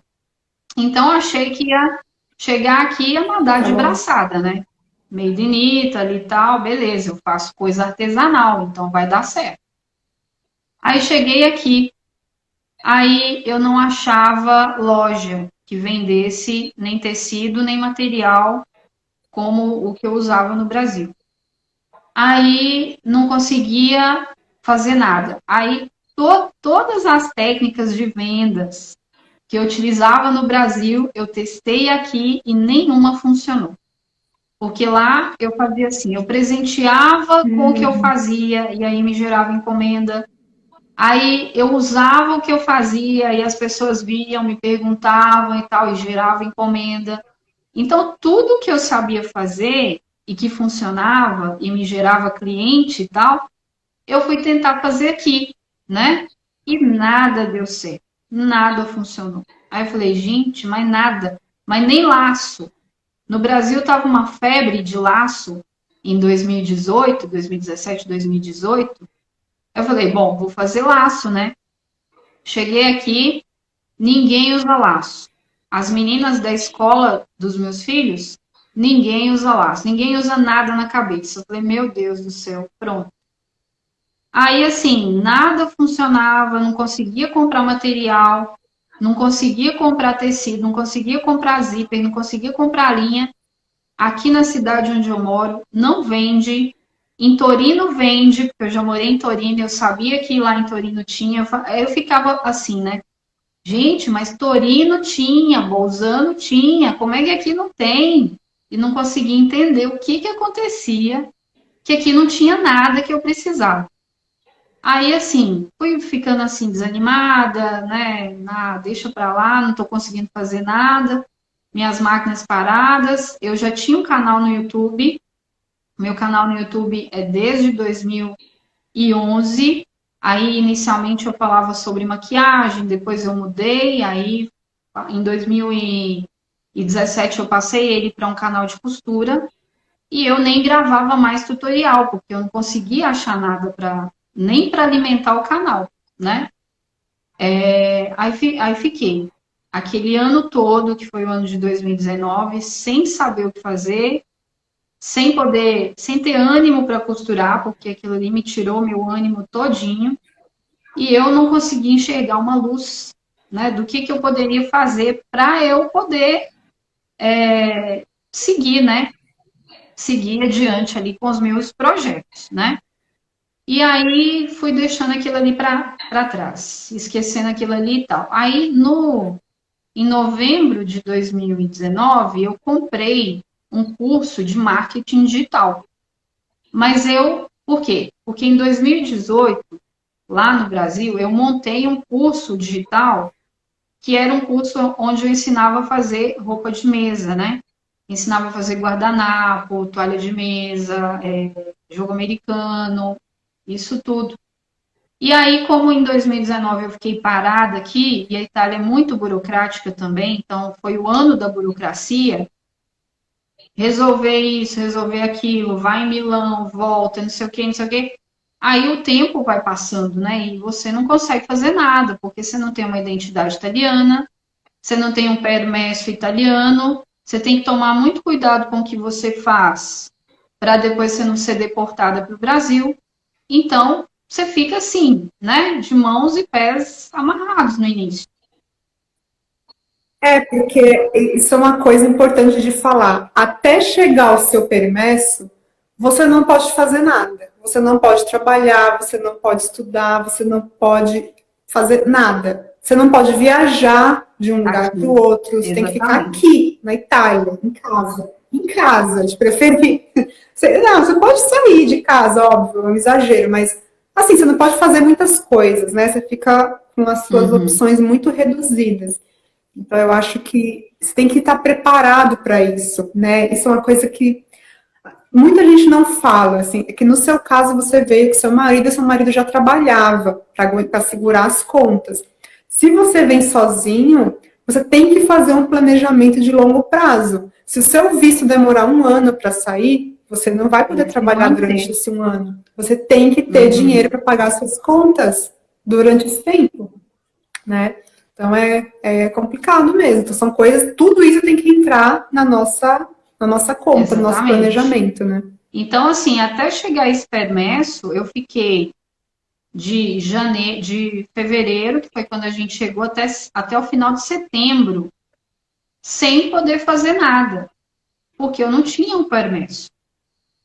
Então, eu achei que ia chegar aqui e ia nadar Tá de bom. braçada, né? Made in Italy e tal, beleza, eu faço coisa artesanal, então vai dar certo. Aí cheguei aqui, aí eu não achava loja que vendesse nem tecido, nem material como o que eu usava no Brasil. Aí não conseguia fazer nada. Aí todas as técnicas de vendas que eu utilizava no Brasil, eu testei aqui e nenhuma funcionou. Porque lá eu fazia assim, eu presenteava com o que eu fazia e aí me gerava encomenda. Aí eu usava o que eu fazia e as pessoas viam, me perguntavam e tal, e gerava encomenda. Então, tudo que eu sabia fazer e que funcionava e me gerava cliente e tal, eu fui tentar fazer aqui, né? E nada deu certo, nada funcionou. Aí eu falei, gente, mas nada, mas nem laço. No Brasil estava uma febre de laço em 2018, 2017, 2018. Eu falei, bom, vou fazer laço, né? Cheguei aqui, ninguém usa laço. As meninas da escola dos meus filhos, ninguém usa laço, ninguém usa nada na cabeça. Eu falei, meu Deus do céu, pronto. Aí, assim, nada funcionava, não conseguia comprar material, não conseguia comprar tecido, não conseguia comprar zíper, não conseguia comprar linha. Aqui na cidade onde eu moro, não vende. Em Torino vende, porque eu já morei em Torino, eu sabia que lá em Torino tinha. Eu ficava assim, né? Gente, mas Torino tinha, Bolzano tinha, como é que aqui não tem? E não conseguia entender o que acontecia, que aqui não tinha nada que eu precisava. Aí, assim, fui ficando assim, desanimada, né? Deixa pra lá, não tô conseguindo fazer nada. Minhas máquinas paradas. Eu já tinha um canal no YouTube. Meu canal no YouTube é desde 2011. Aí, inicialmente, eu falava sobre maquiagem, depois eu mudei. Aí, em 2017, eu passei ele para um canal de costura. E eu nem gravava mais tutorial, porque eu não conseguia achar nada nem para alimentar o canal, né? Aí fiquei aquele ano todo, que foi o ano de 2019, sem saber o que fazer, sem ter ânimo para costurar, porque aquilo ali me tirou meu ânimo todinho, e eu não conseguia enxergar uma luz, né, do que eu poderia fazer para eu poder seguir, né, seguir adiante ali com os meus projetos, né? E aí fui deixando aquilo ali para trás, esquecendo aquilo ali e tal. Aí em novembro de 2019, eu comprei um curso de marketing digital. Mas por quê? Porque em 2018, lá no Brasil, eu montei um curso digital que era um curso onde eu ensinava a fazer roupa de mesa, né? Ensinava a fazer guardanapo, toalha de mesa, jogo americano, isso tudo. E aí, como em 2019 eu fiquei parada aqui, e a Itália é muito burocrática também, então foi o ano da burocracia, resolver isso, resolver aquilo, vai em Milão, volta, não sei o quê, não sei o quê. Aí o tempo vai passando, né? E você não consegue fazer nada, porque você não tem uma identidade italiana, você não tem um permesso italiano, você tem que tomar muito cuidado com o que você faz, para depois você não ser deportada para o Brasil. Então, você fica assim, né? De mãos e pés amarrados no início. Porque isso é uma coisa importante de falar. Até chegar ao seu permesso, você não pode fazer nada. Você não pode trabalhar, você não pode estudar, você não pode fazer nada. Você não pode viajar de um lugar para Aqui, o outro. Você tem que ficar exatamente. aqui, na Itália, em casa. Em casa, de preferir. Você pode sair de casa, óbvio, é um exagero, mas assim, você não pode fazer muitas coisas, né? Você fica com as suas Uhum, opções muito reduzidas. Então, eu acho que você tem que estar preparado para isso, né? Isso é uma coisa que muita gente não fala, assim, é que no seu caso você veio com seu marido já trabalhava para segurar as contas. Se você vem sozinho, você tem que fazer um planejamento de longo prazo. Se o seu visto demorar um ano para sair, você não vai poder tem que trabalhar durante manter. esse um ano. Você tem que ter dinheiro Uhum, para pagar suas contas durante esse tempo, né? Então é complicado mesmo. Então são coisas, tudo isso tem que entrar na nossa conta, no nosso exatamente. planejamento, né? Então, assim, até chegar esse permesso, eu fiquei de fevereiro, que foi quando a gente chegou, até o final de setembro, sem poder fazer nada, porque eu não tinha um permesso.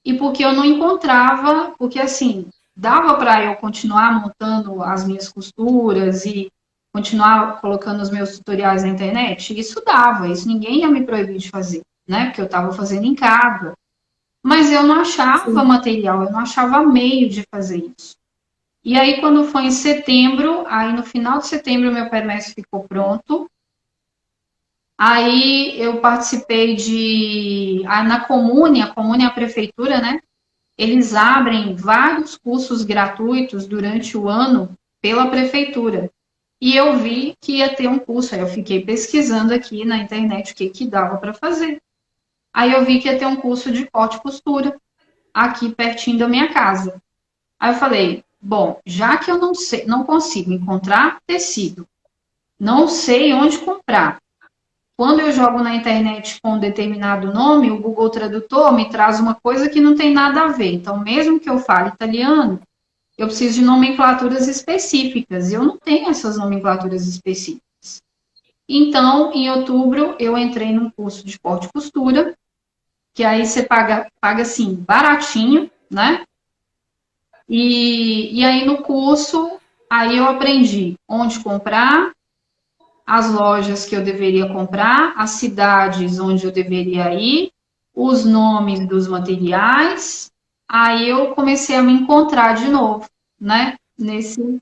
E porque eu não encontrava, porque assim, dava para eu continuar montando as minhas costuras e continuar colocando os meus tutoriais na internet? Isso dava, isso ninguém ia me proibir de fazer, né? Porque eu estava fazendo em casa. Mas eu não achava Sim. material, eu não achava meio de fazer isso. E aí, quando foi em setembro, aí no final de setembro, meu permesso ficou pronto. Aí eu participei na Comune, a Comune é a prefeitura, né? Eles abrem vários cursos gratuitos durante o ano pela prefeitura. E eu vi que ia ter um curso, aí eu fiquei pesquisando aqui na internet o que dava para fazer. Aí eu vi que ia ter um curso de corte e costura aqui pertinho da minha casa. Aí eu falei, bom, já que eu não sei, não consigo encontrar tecido, não sei onde comprar. Quando eu jogo na internet com um determinado nome, o Google Tradutor me traz uma coisa que não tem nada a ver. Então, mesmo que eu fale italiano, eu preciso de nomenclaturas específicas. E eu não tenho essas nomenclaturas específicas. Então, em outubro, eu entrei num curso de corte e costura, que aí você paga assim, baratinho, né? E aí no curso, aí eu aprendi onde comprar, as lojas que eu deveria comprar, as cidades onde eu deveria ir, os nomes dos materiais. Aí eu comecei a me encontrar de novo, né? Nesse.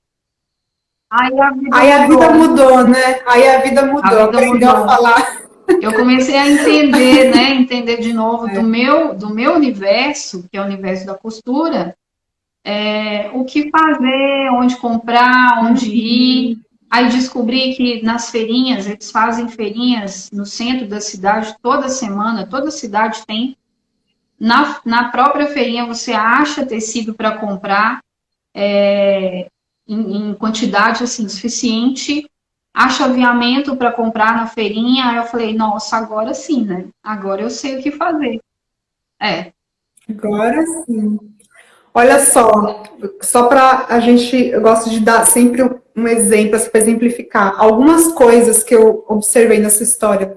Aí a vida Aí a vida mudou. mudou, né? Aí a vida A mudou, vida aprendeu a mudou. falar. Eu comecei a entender, né? Entender de novo do meu universo, que é o universo da costura, o que fazer, onde comprar, onde ir. Aí descobri que nas feirinhas, eles fazem feirinhas no centro da cidade toda semana, toda cidade tem. Na própria feirinha você acha tecido para comprar em quantidade assim, suficiente, acha aviamento para comprar na feirinha. Aí eu falei, nossa, agora sim, né? Agora eu sei o que fazer. É, Agora sim. Olha só para a gente, eu gosto de dar sempre um exemplo assim, para exemplificar algumas coisas que eu observei nessa história.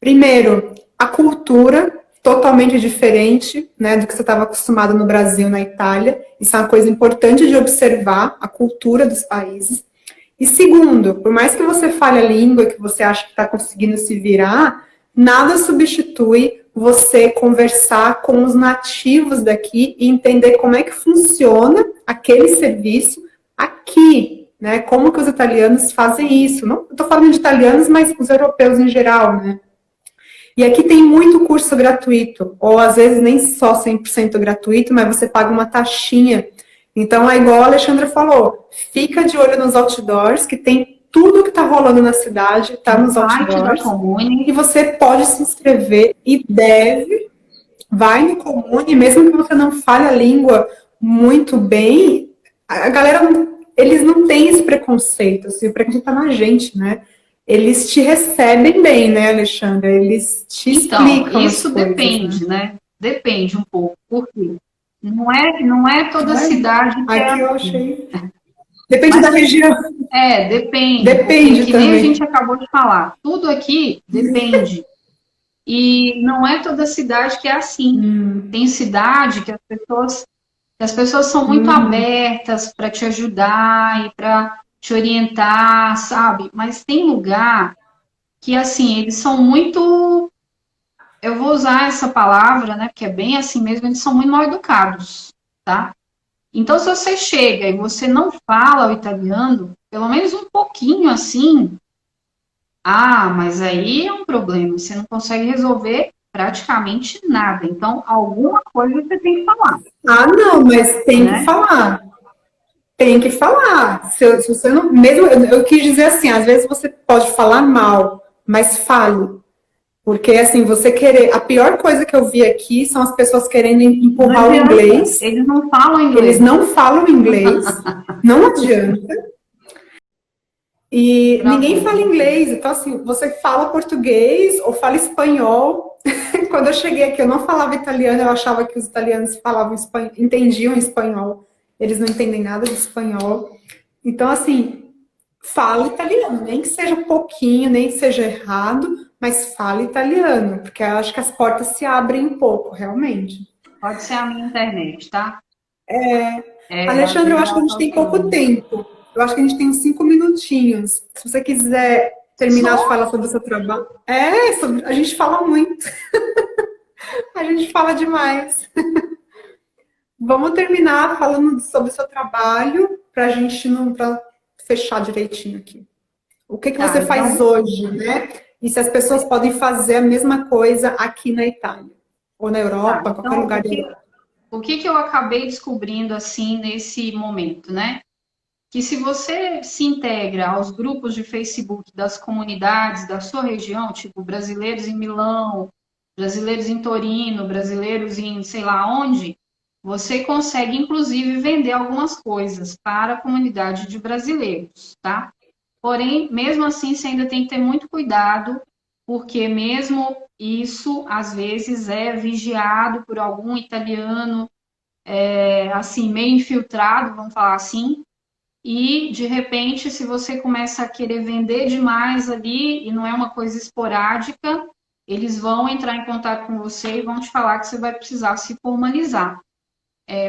Primeiro, a cultura totalmente diferente, né, do que você estava acostumado no Brasil, na Itália. Isso é uma coisa importante de observar, a cultura dos países. E segundo, por mais que você fale a língua, que você acha que está conseguindo se virar, nada substitui você conversar com os nativos daqui e entender como é que funciona aquele serviço aqui, né? Como que os italianos fazem isso? Não estou falando de italianos, mas os europeus em geral, né? E aqui tem muito curso gratuito, ou às vezes nem só 100% gratuito, mas você paga uma taxinha. Então é igual a Alexandra falou, fica de olho nos outdoors, que tem tudo que está rolando na cidade, está no nos site da outdoors, e Comune. você pode se inscrever e deve, vai no Comune, mesmo que você não fale a língua muito bem, a galera, eles não têm esse preconceito, assim, o preconceito está na gente, né? Eles te recebem bem, né, Alexandra? Eles te Então, explicam as isso coisas, né? depende, né? Depende um pouco. Por quê? Não é toda cidade que é Aqui eu assim. achei. Depende da Mas região. depende, porque Depende que nem a também. gente acabou de falar, tudo aqui depende. E não é toda cidade que é assim. Tem cidade que as pessoas são muito Uhum. abertas para te ajudar e para te orientar, sabe? Mas tem lugar que assim, eles são muito, eu vou usar essa palavra, né, porque é bem assim mesmo, eles são muito mal educados, tá? Então, se você chega e você não fala o italiano, pelo menos um pouquinho assim, mas aí é um problema, você não consegue resolver praticamente nada. Então, alguma coisa você tem que falar, Ah, não, mas tem que né? falar. Tem que falar. Se você não. Mesmo, eu quis dizer assim, às vezes você pode falar mal, mas fale. Porque, assim, você querer. A pior coisa que eu vi aqui são as pessoas querendo Não empurrar o adianta, inglês. eles não falam Eles inglês. não falam inglês. Não adianta. E ninguém Travou. fala inglês, então assim, você fala português ou fala espanhol. Quando eu cheguei aqui, eu não falava italiano, eu achava que os italianos falavam espanhol, entendiam espanhol. Eles não entendem nada de espanhol. Então, assim, fala italiano, nem que seja pouquinho, nem que seja errado, mas fala italiano, porque eu acho que as portas se abrem um pouco, realmente. Pode ser a minha internet, tá? Às Alexandre, eu vezes acho que a ela gente tá tem pouco oscilando. tempo. Eu acho que a gente tem uns 5 minutinhos. Se você quiser terminar de Só falar sobre o seu trabalho. A gente fala muito. A gente fala demais. Vamos terminar falando sobre o seu trabalho para a gente não pra fechar direitinho aqui. O que tá, você faz então, hoje, né? E se as pessoas podem fazer a mesma coisa aqui na Itália, ou na tá. Europa, qualquer Então, lugar o da que, Europa. o que que eu acabei descobrindo assim nesse momento, né? Que se você se integra aos grupos de Facebook das comunidades da sua região, tipo brasileiros em Milão, brasileiros em Torino, brasileiros em sei lá onde, você consegue inclusive vender algumas coisas para a comunidade de brasileiros, tá? Porém, mesmo assim, você ainda tem que ter muito cuidado, porque mesmo isso, às vezes, é vigiado por algum italiano, assim, meio infiltrado, vamos falar assim, e, de repente, se você começa a querer vender demais ali, e não é uma coisa esporádica, eles vão entrar em contato com você e vão te falar que você vai precisar se formalizar.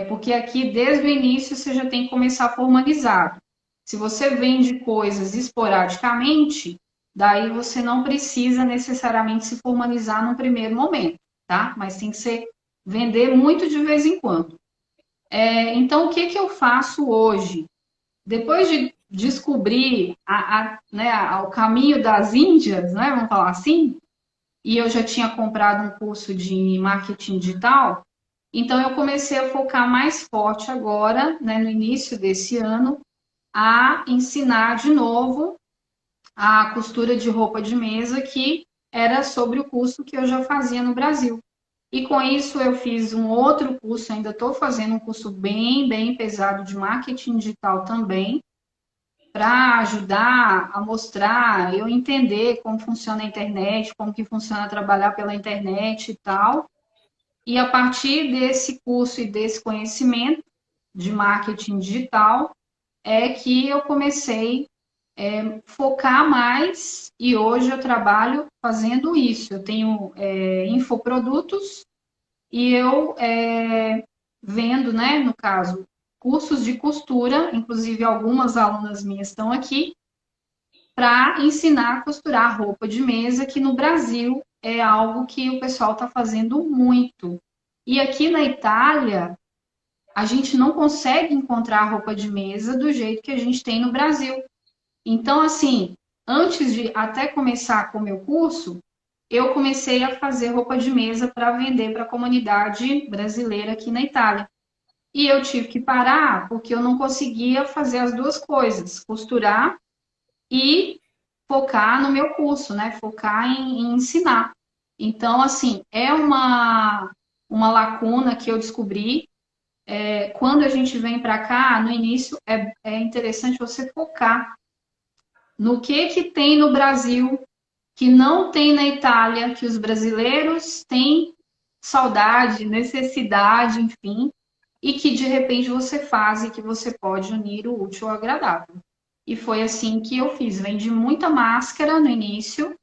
Porque aqui, desde o início, você já tem que começar formalizado. Se você vende coisas esporadicamente, daí você não precisa necessariamente se formalizar no primeiro momento, tá? Mas tem que ser vender muito de vez em quando. Então, o que que eu faço hoje? Depois de descobrir né, o caminho das Índias, né, vamos falar assim, e eu já tinha comprado um curso de marketing digital, então eu comecei a focar mais forte agora, né, no início desse ano, a ensinar de novo a costura de roupa de mesa, que era sobre o curso que eu já fazia no Brasil. E com isso eu fiz um outro curso, ainda estou fazendo um curso bem pesado de marketing digital também, para ajudar a mostrar, eu entender como funciona a internet, como que funciona trabalhar pela internet e tal. E a partir desse curso e desse conhecimento de marketing digital, é que eu comecei a focar mais e hoje eu trabalho fazendo isso. Eu tenho infoprodutos e eu vendo, né, no caso, cursos de costura, inclusive algumas alunas minhas estão aqui, para ensinar a costurar roupa de mesa, que no Brasil é algo que o pessoal está fazendo muito. E aqui na Itália, a gente não consegue encontrar roupa de mesa do jeito que a gente tem no Brasil. Então, assim, antes de até começar com o meu curso, eu comecei a fazer roupa de mesa para vender para a comunidade brasileira aqui na Itália. E eu tive que parar porque eu não conseguia fazer as duas coisas, costurar e focar no meu curso, né? Focar em ensinar. Então, assim, é uma lacuna que eu descobri. Quando a gente vem para cá, no início, é interessante você focar no que tem no Brasil que não tem na Itália, que os brasileiros têm saudade, necessidade, enfim, e que de repente você faz e que você pode unir o útil ao agradável. E foi assim que eu fiz. Vendi muita máscara no início,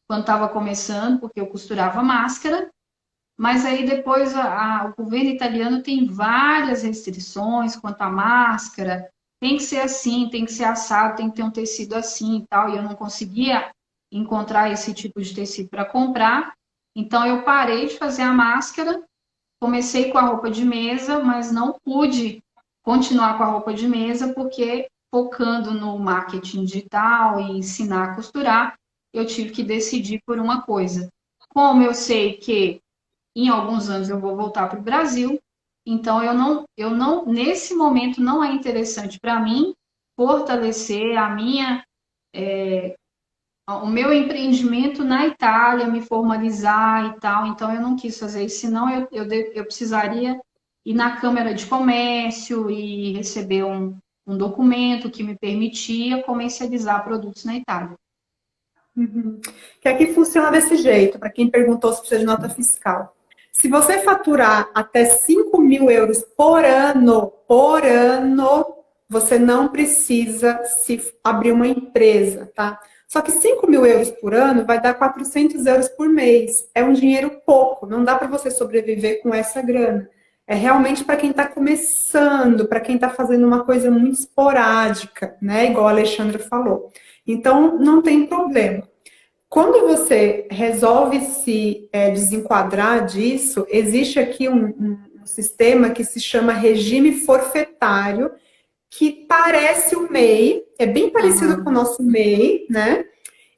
quando estava começando, porque eu costurava máscara, mas aí depois o governo italiano tem várias restrições quanto à máscara, tem que ser assim, tem que ser assado, tem que ter um tecido assim e tal, e eu não conseguia encontrar esse tipo de tecido para comprar, então eu parei de fazer a máscara, comecei com a roupa de mesa, mas não pude continuar com a roupa de mesa, porque focando no marketing digital e ensinar a costurar, eu tive que decidir por uma coisa. Como eu sei que em alguns anos eu vou voltar para o Brasil, então eu não, nesse momento não é interessante para mim fortalecer o meu empreendimento na Itália, me formalizar e tal, então eu não quis fazer isso, senão eu precisaria ir na Câmara de Comércio e receber um documento que me permitia comercializar produtos na Itália. Uhum. Que aqui funciona desse jeito, para quem perguntou se precisa de nota fiscal. Se você faturar até 5.000 euros por ano, você não precisa se abrir uma empresa, tá? Só que 5.000 euros por ano vai dar 400 euros por mês. É um dinheiro pouco, não dá para você sobreviver com essa grana. É realmente para quem está começando, para quem está fazendo uma coisa muito esporádica, né? Igual a Alexandra falou. Então, não tem problema. Quando você resolve se desenquadrar disso, existe aqui um sistema que se chama regime forfetário, que parece o MEI, é bem parecido com o nosso MEI, né?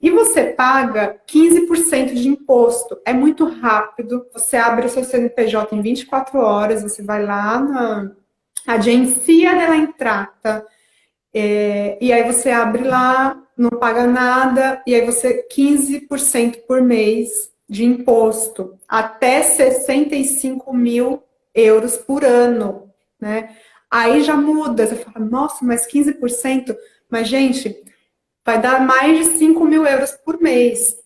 E você paga 15% de imposto. É muito rápido. Você abre o seu CNPJ em 24 horas, você vai lá na Agenzia della Entrata, e aí você abre lá, não paga nada, e aí você 15% por mês de imposto, até 65.000 euros por ano, né? Aí já muda, você fala, nossa, mas 15%? Mas, gente, vai dar mais de 5.000 euros por mês.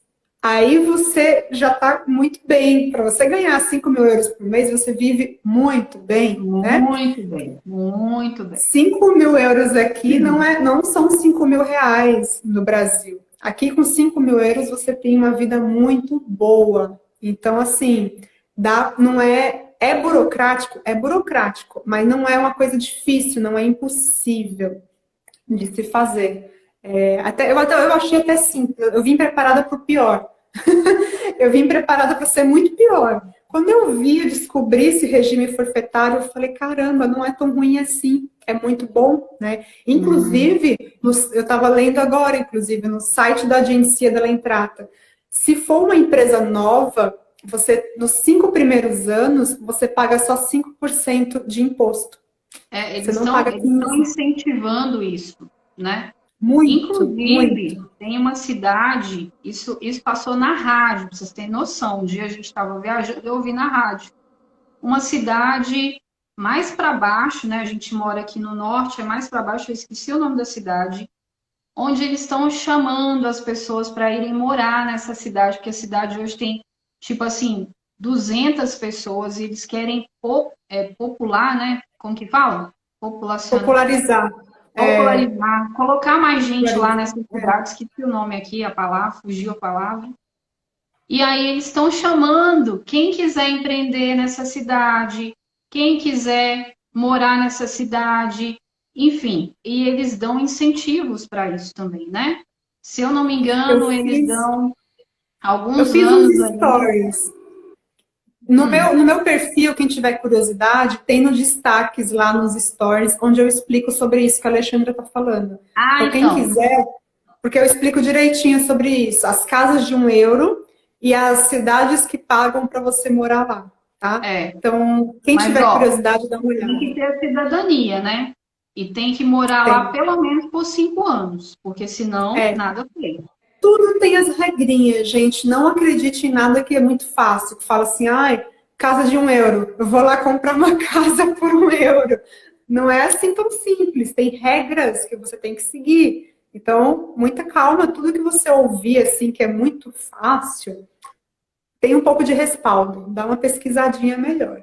Aí você já está muito bem. Para você ganhar 5.000 euros por mês, você vive muito bem, né? Muito bem, muito bem. 5.000 euros aqui não são 5.000 reais no Brasil. Aqui com 5.000 euros você tem uma vida muito boa. Então, assim, não é burocrático, mas não é uma coisa difícil, não é impossível de se fazer. Eu achei até simples, eu vim preparada para o pior. Eu vim preparada para ser muito pior. Quando eu descobri esse regime forfetário, eu falei, caramba, não é tão ruim assim, é muito bom, né? Inclusive, eu estava lendo agora, inclusive, no site da Agência da Entrata, se for uma empresa nova, você, nos 5 primeiros anos, você paga só 5% de imposto. Você não paga Eles estão 15%. incentivando isso, né? Muito, Inclusive, muito. tem uma cidade, isso passou na rádio, pra vocês terem noção. Um dia a gente estava viajando, eu ouvi na rádio. Uma cidade mais para baixo, né? A gente mora aqui no norte, é mais para baixo, eu esqueci o nome da cidade, onde eles estão chamando as pessoas para irem morar nessa cidade, porque a cidade hoje tem, tipo assim, 200 pessoas e eles querem popular, né? Como que fala? Populacionar, Popularizar. popularizar, colocar mais gente lá Popularizar. nessas cidades, que o nome aqui, a palavra, fugiu a palavra. E aí eles estão chamando quem quiser empreender nessa cidade, quem quiser morar nessa cidade, enfim, e eles dão incentivos para isso também, né? Se eu não me Eu engano, eles fiz, dão eu alguns fiz uns anos ali. stories. No Hum. meu, no meu perfil, quem tiver curiosidade, tem nos destaques lá nos stories, onde eu explico sobre isso que a Alexandra está falando. Ah, Então, quem então, quiser, porque eu explico direitinho sobre isso, as casas de 1 euro e as cidades que pagam para você morar lá, tá? é, Então, quem mas tiver ó, curiosidade, dá uma tem que olhada. ter a cidadania, né? E tem que morar lá Tem. pelo menos por 5 anos, porque senão É, nada feito. tudo tem as regrinhas, gente. Não acredite em nada que é muito fácil. Que fala assim, ai, casa de 1 euro. Eu vou lá comprar uma casa por 1 euro. Não é assim tão simples. Tem regras que você tem que seguir. Então, muita calma. Tudo que você ouvir, assim, que é muito fácil, tem um pouco de respaldo. Dá uma pesquisadinha melhor.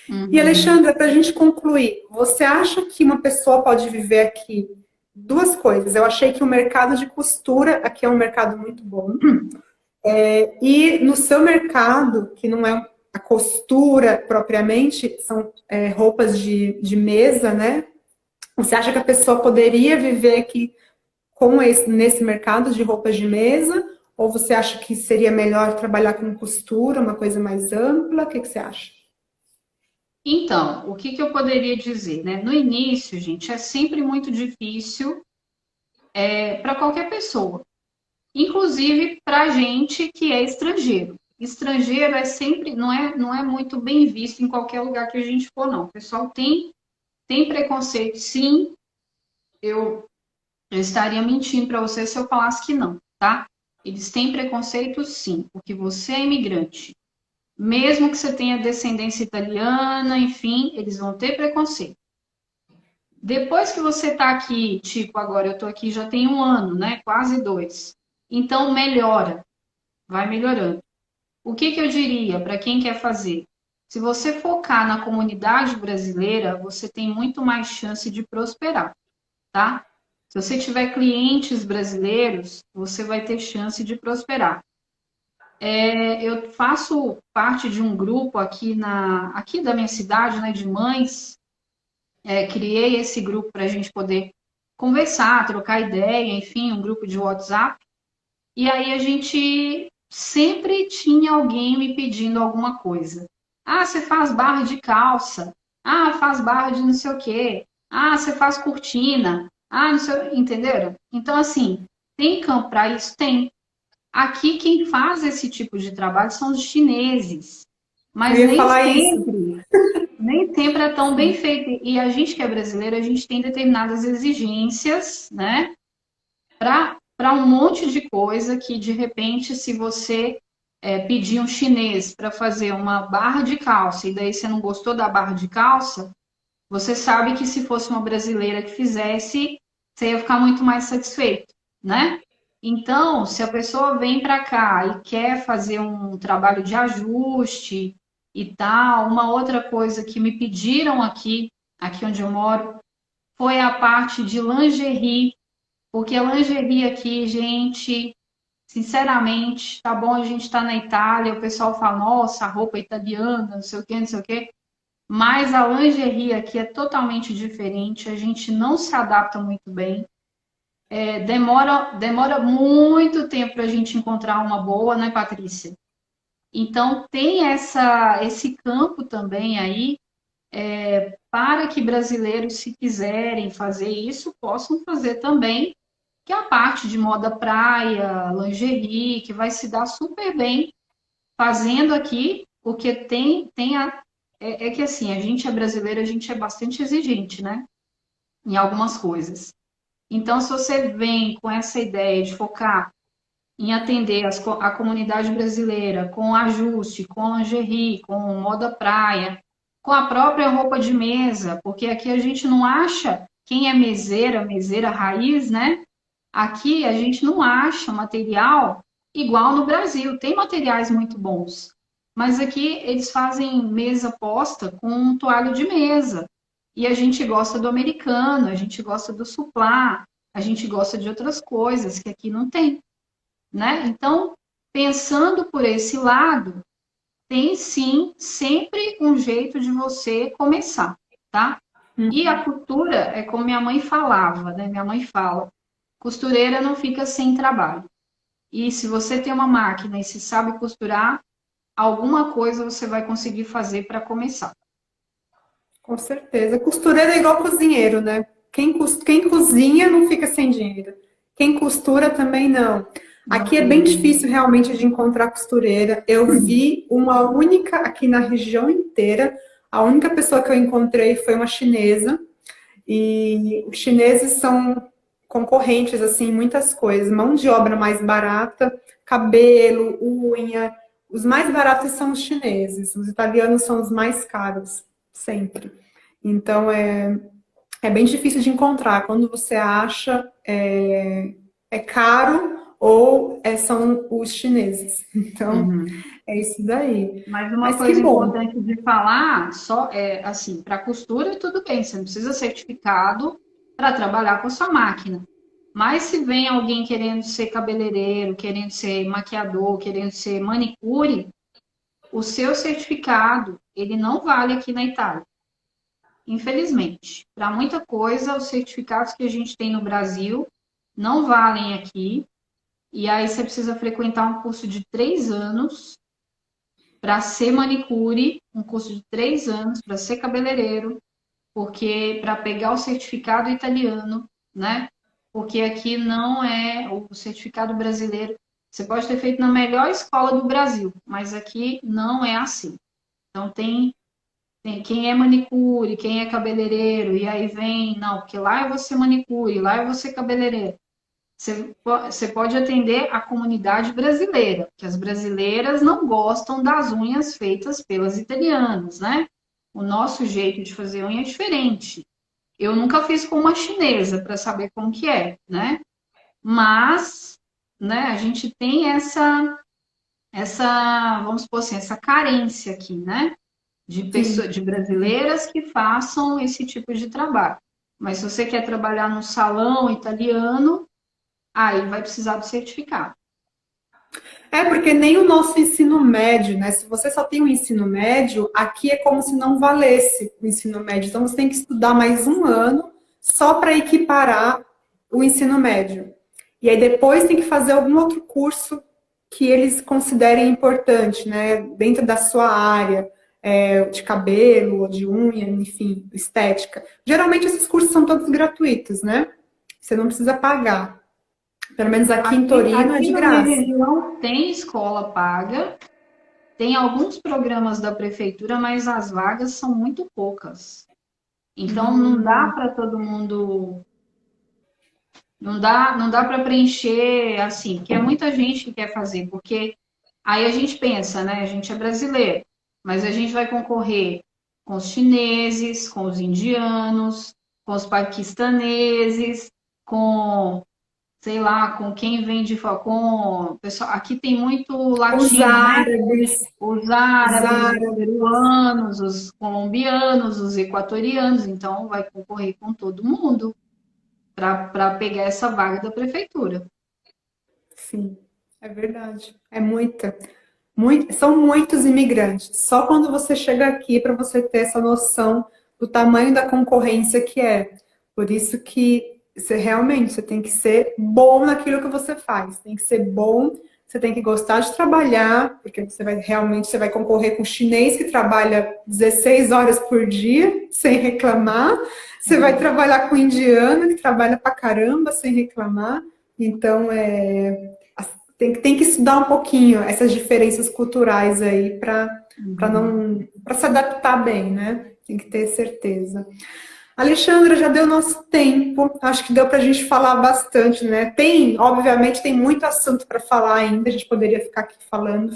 E, Uhum. Alexandra, para a gente concluir, você acha que uma pessoa pode viver aqui? Duas coisas. Eu achei que o mercado de costura aqui é um mercado muito bom. E no seu mercado, que não é a costura propriamente, são roupas de mesa, né? Você acha que a pessoa poderia viver aqui nesse mercado de roupas de mesa? Ou você acha que seria melhor trabalhar com costura, uma coisa mais ampla? O que você acha? Então, o que que eu poderia dizer, né? No início, gente, é sempre muito difícil para qualquer pessoa, inclusive para a gente que é estrangeiro. Estrangeiro é sempre, não é muito bem visto em qualquer lugar que a gente for, não. O pessoal tem preconceito, sim. Eu estaria mentindo para você se eu falasse que não, tá? Eles têm preconceito, sim, porque você é imigrante. Mesmo que você tenha descendência italiana, enfim, eles vão ter preconceito. Depois que você está aqui, tipo, agora eu estou aqui já tem 1 ano, né? Quase 2. Então melhora, vai melhorando. O que que eu diria para quem quer fazer? Se você focar na comunidade brasileira, você tem muito mais chance de prosperar, tá? Se você tiver clientes brasileiros, você vai ter chance de prosperar. Eu faço parte de um grupo aqui da minha cidade, né, de mães. Criei esse grupo para a gente poder conversar, trocar ideia, enfim, um grupo de WhatsApp. E aí a gente sempre tinha alguém me pedindo alguma coisa. Ah, você faz barra de calça. Ah, faz barra de não sei o quê. Ah, você faz cortina. Ah, não sei, entenderam? Então, assim, tem campo para isso? Tem. Aqui quem faz esse tipo de trabalho são os chineses. Eu Mas ia falar isso. nem sempre é tão bem feito. E a gente que é brasileiro, a gente tem determinadas exigências, né? Para um monte de coisa que, de repente, se você pedir um chinês para fazer uma barra de calça e daí você não gostou da barra de calça, você sabe que se fosse uma brasileira que fizesse, você ia ficar muito mais satisfeito, né? Então, se a pessoa vem para cá e quer fazer um trabalho de ajuste e tal, uma outra coisa que me pediram aqui onde eu moro, foi a parte de lingerie, porque a lingerie aqui, gente, sinceramente, tá bom, a gente tá na Itália, o pessoal fala, nossa, roupa italiana, não sei o quê, não sei o quê. Mas a lingerie aqui é totalmente diferente, a gente não se adapta muito bem. demora muito tempo para a gente encontrar uma boa, né, Patrícia? Então, tem esse campo também aí, para que brasileiros, se quiserem fazer isso, possam fazer também, que é a parte de moda praia, lingerie, que vai se dar super bem fazendo aqui, porque é que assim, a gente é brasileiro, a gente é bastante exigente, né? Em algumas coisas. Então, se você vem com essa ideia de focar em atender a comunidade brasileira com ajuste, com lingerie, com moda praia, com a própria roupa de mesa, porque aqui a gente não acha quem é meseira, meseira raiz, né? Aqui a gente não acha material igual no Brasil. Tem materiais muito bons, mas aqui eles fazem mesa posta com um toalho de mesa. E a gente gosta do americano, a gente gosta do suplá, a gente gosta de outras coisas que aqui não tem, né? Então, pensando por esse lado, tem sim sempre um jeito de você começar, tá? E a costura é como minha mãe falava, né? Minha mãe fala, costureira não fica sem trabalho. E se você tem uma máquina e se sabe costurar, alguma coisa você vai conseguir fazer para começar. Com certeza. Costureiro é igual cozinheiro, né? Quem cozinha não fica sem dinheiro. Quem costura também não. Não Aqui é bem fica. difícil realmente de encontrar costureira. Eu vi uma única aqui na região inteira. A única pessoa que eu encontrei foi uma chinesa. E os chineses são concorrentes, assim, em muitas coisas. Mão de obra mais barata, cabelo, unha. Os mais baratos são os chineses. Os italianos são os mais caros, sempre. Então, é bem difícil de encontrar. Quando você acha, é caro ou são os chineses. Então, Uhum. é isso daí. Mas uma Mas que coisa bom. importante de falar, só é assim, para costura tudo bem, você não precisa certificado para trabalhar com a sua máquina. Mas se vem alguém querendo ser cabeleireiro, querendo ser maquiador, querendo ser manicure, o seu certificado, ele não vale aqui na Itália. Infelizmente, para muita coisa, os certificados que a gente tem no Brasil não valem aqui. E aí você precisa frequentar um curso de 3 anos para ser manicure, um curso de 3 anos para ser cabeleireiro, porque para pegar o certificado italiano, né? Porque aqui não é o certificado brasileiro. Você pode ter feito na melhor escola do Brasil, mas aqui não é assim. Então tem quem é manicure, quem é cabeleireiro, e aí vem, não, porque lá eu vou ser manicure, lá eu vou ser cabeleireiro. Você pode atender a comunidade brasileira, que as brasileiras não gostam das unhas feitas pelas italianas, né? O nosso jeito de fazer unha é diferente. Eu nunca fiz com uma chinesa para saber como que é, né? Mas, né, a gente tem vamos supor assim, essa carência aqui, né? De pessoas, Sim. de brasileiras que façam esse tipo de trabalho. Mas se você quer trabalhar num salão italiano, aí vai precisar do certificado. Porque nem o nosso ensino médio, né? Se você só tem o ensino médio, aqui é como se não valesse o ensino médio. Então você tem que estudar mais um ano só para equiparar o ensino médio. E aí depois tem que fazer algum outro curso que eles considerem importante, né? Dentro da sua área, de cabelo, de unha, enfim, estética. Geralmente esses cursos são todos gratuitos, né? Você não precisa pagar. Pelo menos aqui em Torino é Aqui de na minha graça. região tem escola paga, tem alguns programas da prefeitura, mas as vagas são muito poucas. Então não dá para todo mundo, não dá para preencher assim, porque é muita gente que quer fazer, porque aí a gente pensa, né? A gente é brasileiro, mas a gente vai concorrer com os chineses, com os indianos, com os paquistaneses, com sei lá, com quem vem de fora, com pessoal, aqui tem muito Os latino, né? árabes, Os os árabes, os árabes. peruanos, os colombianos, os equatorianos, então vai concorrer com todo mundo para pegar essa vaga da prefeitura. Sim, é verdade. É muita. São muitos imigrantes. Só quando você chega aqui para você ter essa noção do tamanho da concorrência que é. Por isso que você tem que ser bom naquilo que você faz. Tem que ser bom, você tem que gostar de trabalhar, porque você vai concorrer com o chinês que trabalha 16 horas por dia, sem reclamar. Você vai trabalhar com o indiano que trabalha pra caramba, sem reclamar. Então, tem que estudar um pouquinho essas diferenças culturais aí para se adaptar bem, né? Tem que ter certeza. Alexandra, já deu nosso tempo. Acho que deu para a gente falar bastante, né? Obviamente, tem muito assunto para falar ainda. A gente poderia ficar aqui falando.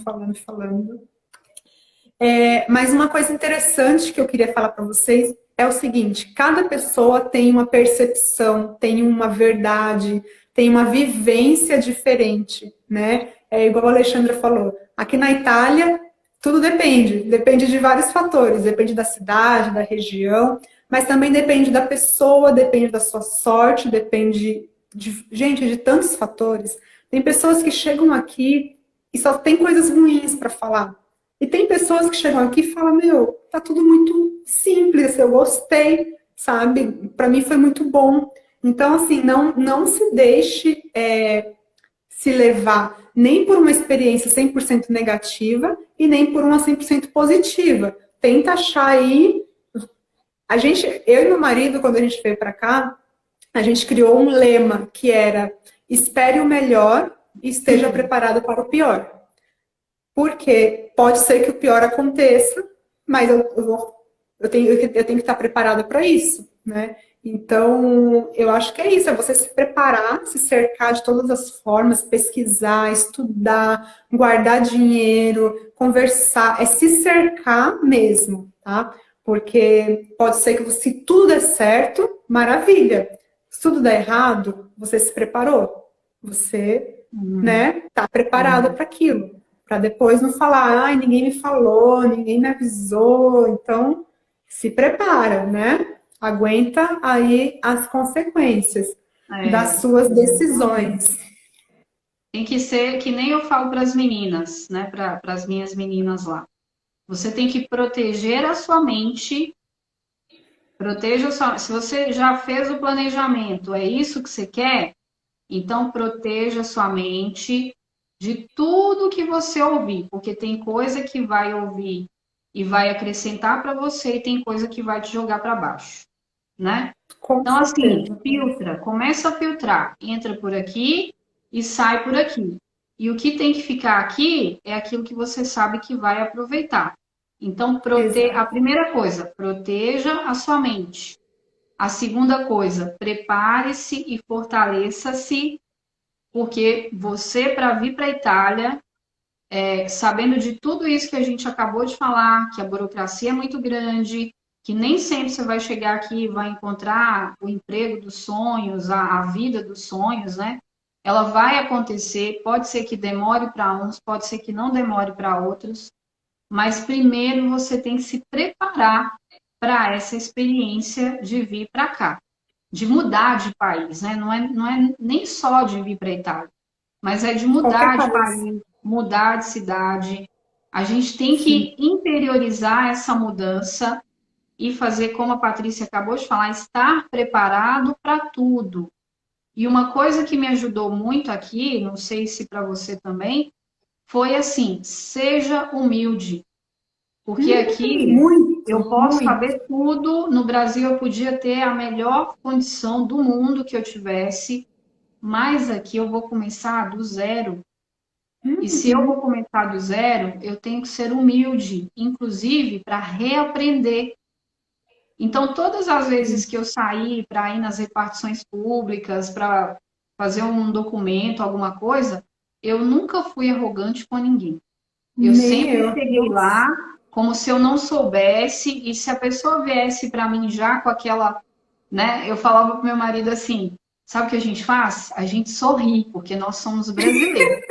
Mas uma coisa interessante que eu queria falar para vocês é o seguinte: cada pessoa tem uma percepção, tem uma verdade, tem uma vivência diferente, né? É igual a Alexandra falou. Aqui na Itália, tudo depende de vários fatores, depende da cidade, da região, mas também depende da pessoa, depende da sua sorte, depende de tantos fatores. Tem pessoas que chegam aqui e só tem coisas ruins para falar. E tem pessoas que chegam aqui e falam, meu, tá tudo muito simples, eu gostei, sabe? Para mim foi muito bom. Então, assim, não se deixe se levar nem por uma experiência 100% negativa e nem por uma 100% positiva. Tenta achar aí... eu e meu marido, quando a gente veio para cá, a gente criou um lema que era espere o melhor e esteja preparado para o pior. Porque pode ser que o pior aconteça, mas eu tenho que estar preparada para isso, né? Então, eu acho que é isso, é você se preparar, se cercar de todas as formas, pesquisar, estudar, guardar dinheiro, conversar, é se cercar mesmo, tá? Porque pode ser que se tudo der certo, maravilha. Se tudo der errado, você se preparou. Você, né, tá preparada para aquilo. Para depois não falar, ai, ninguém me falou, ninguém me avisou. Então, se prepara, né? Aguenta aí as consequências das suas decisões. Tem que ser que nem eu falo para as meninas, né? Para as minhas meninas lá. Você tem que proteger a sua mente. Se você já fez o planejamento, é isso que você quer? Então proteja a sua mente de tudo que você ouvir, porque tem coisa que vai ouvir e vai acrescentar para você e tem coisa que vai te jogar para baixo, né? Então, assim, filtra, começa a filtrar, entra por aqui e sai por aqui. E o que tem que ficar aqui é aquilo que você sabe que vai aproveitar. Então, a primeira coisa, proteja a sua mente. A segunda coisa, prepare-se e fortaleça-se, porque você, para vir para a Itália, sabendo de tudo isso que a gente acabou de falar, que a burocracia é muito grande, que nem sempre você vai chegar aqui e vai encontrar o emprego dos sonhos, a vida dos sonhos, né? Ela vai acontecer, pode ser que demore para uns, pode ser que não demore para outros, mas primeiro você tem que se preparar para essa experiência de vir para cá, de mudar de país, né? Não é nem só de vir para a Itália, mas é de mudar de país, mudar de cidade. A gente tem que interiorizar essa mudança e fazer, como a Patrícia acabou de falar, estar preparado para tudo. E uma coisa que me ajudou muito aqui, não sei se para você também, foi assim, seja humilde. Porque aqui eu posso saber tudo, no Brasil eu podia ter a melhor condição do mundo que eu tivesse, mas aqui eu vou começar do zero. E se eu vou começar do zero, eu tenho que ser humilde, inclusive para reaprender. Então, todas as vezes que eu saí para ir nas repartições públicas, para fazer um documento, alguma coisa, eu nunca fui arrogante com ninguém. Eu sempre cheguei lá como se eu não soubesse, e se a pessoa viesse para mim já com aquela, né? Eu falava para meu marido assim, sabe o que a gente faz? A gente sorri, porque nós somos brasileiros,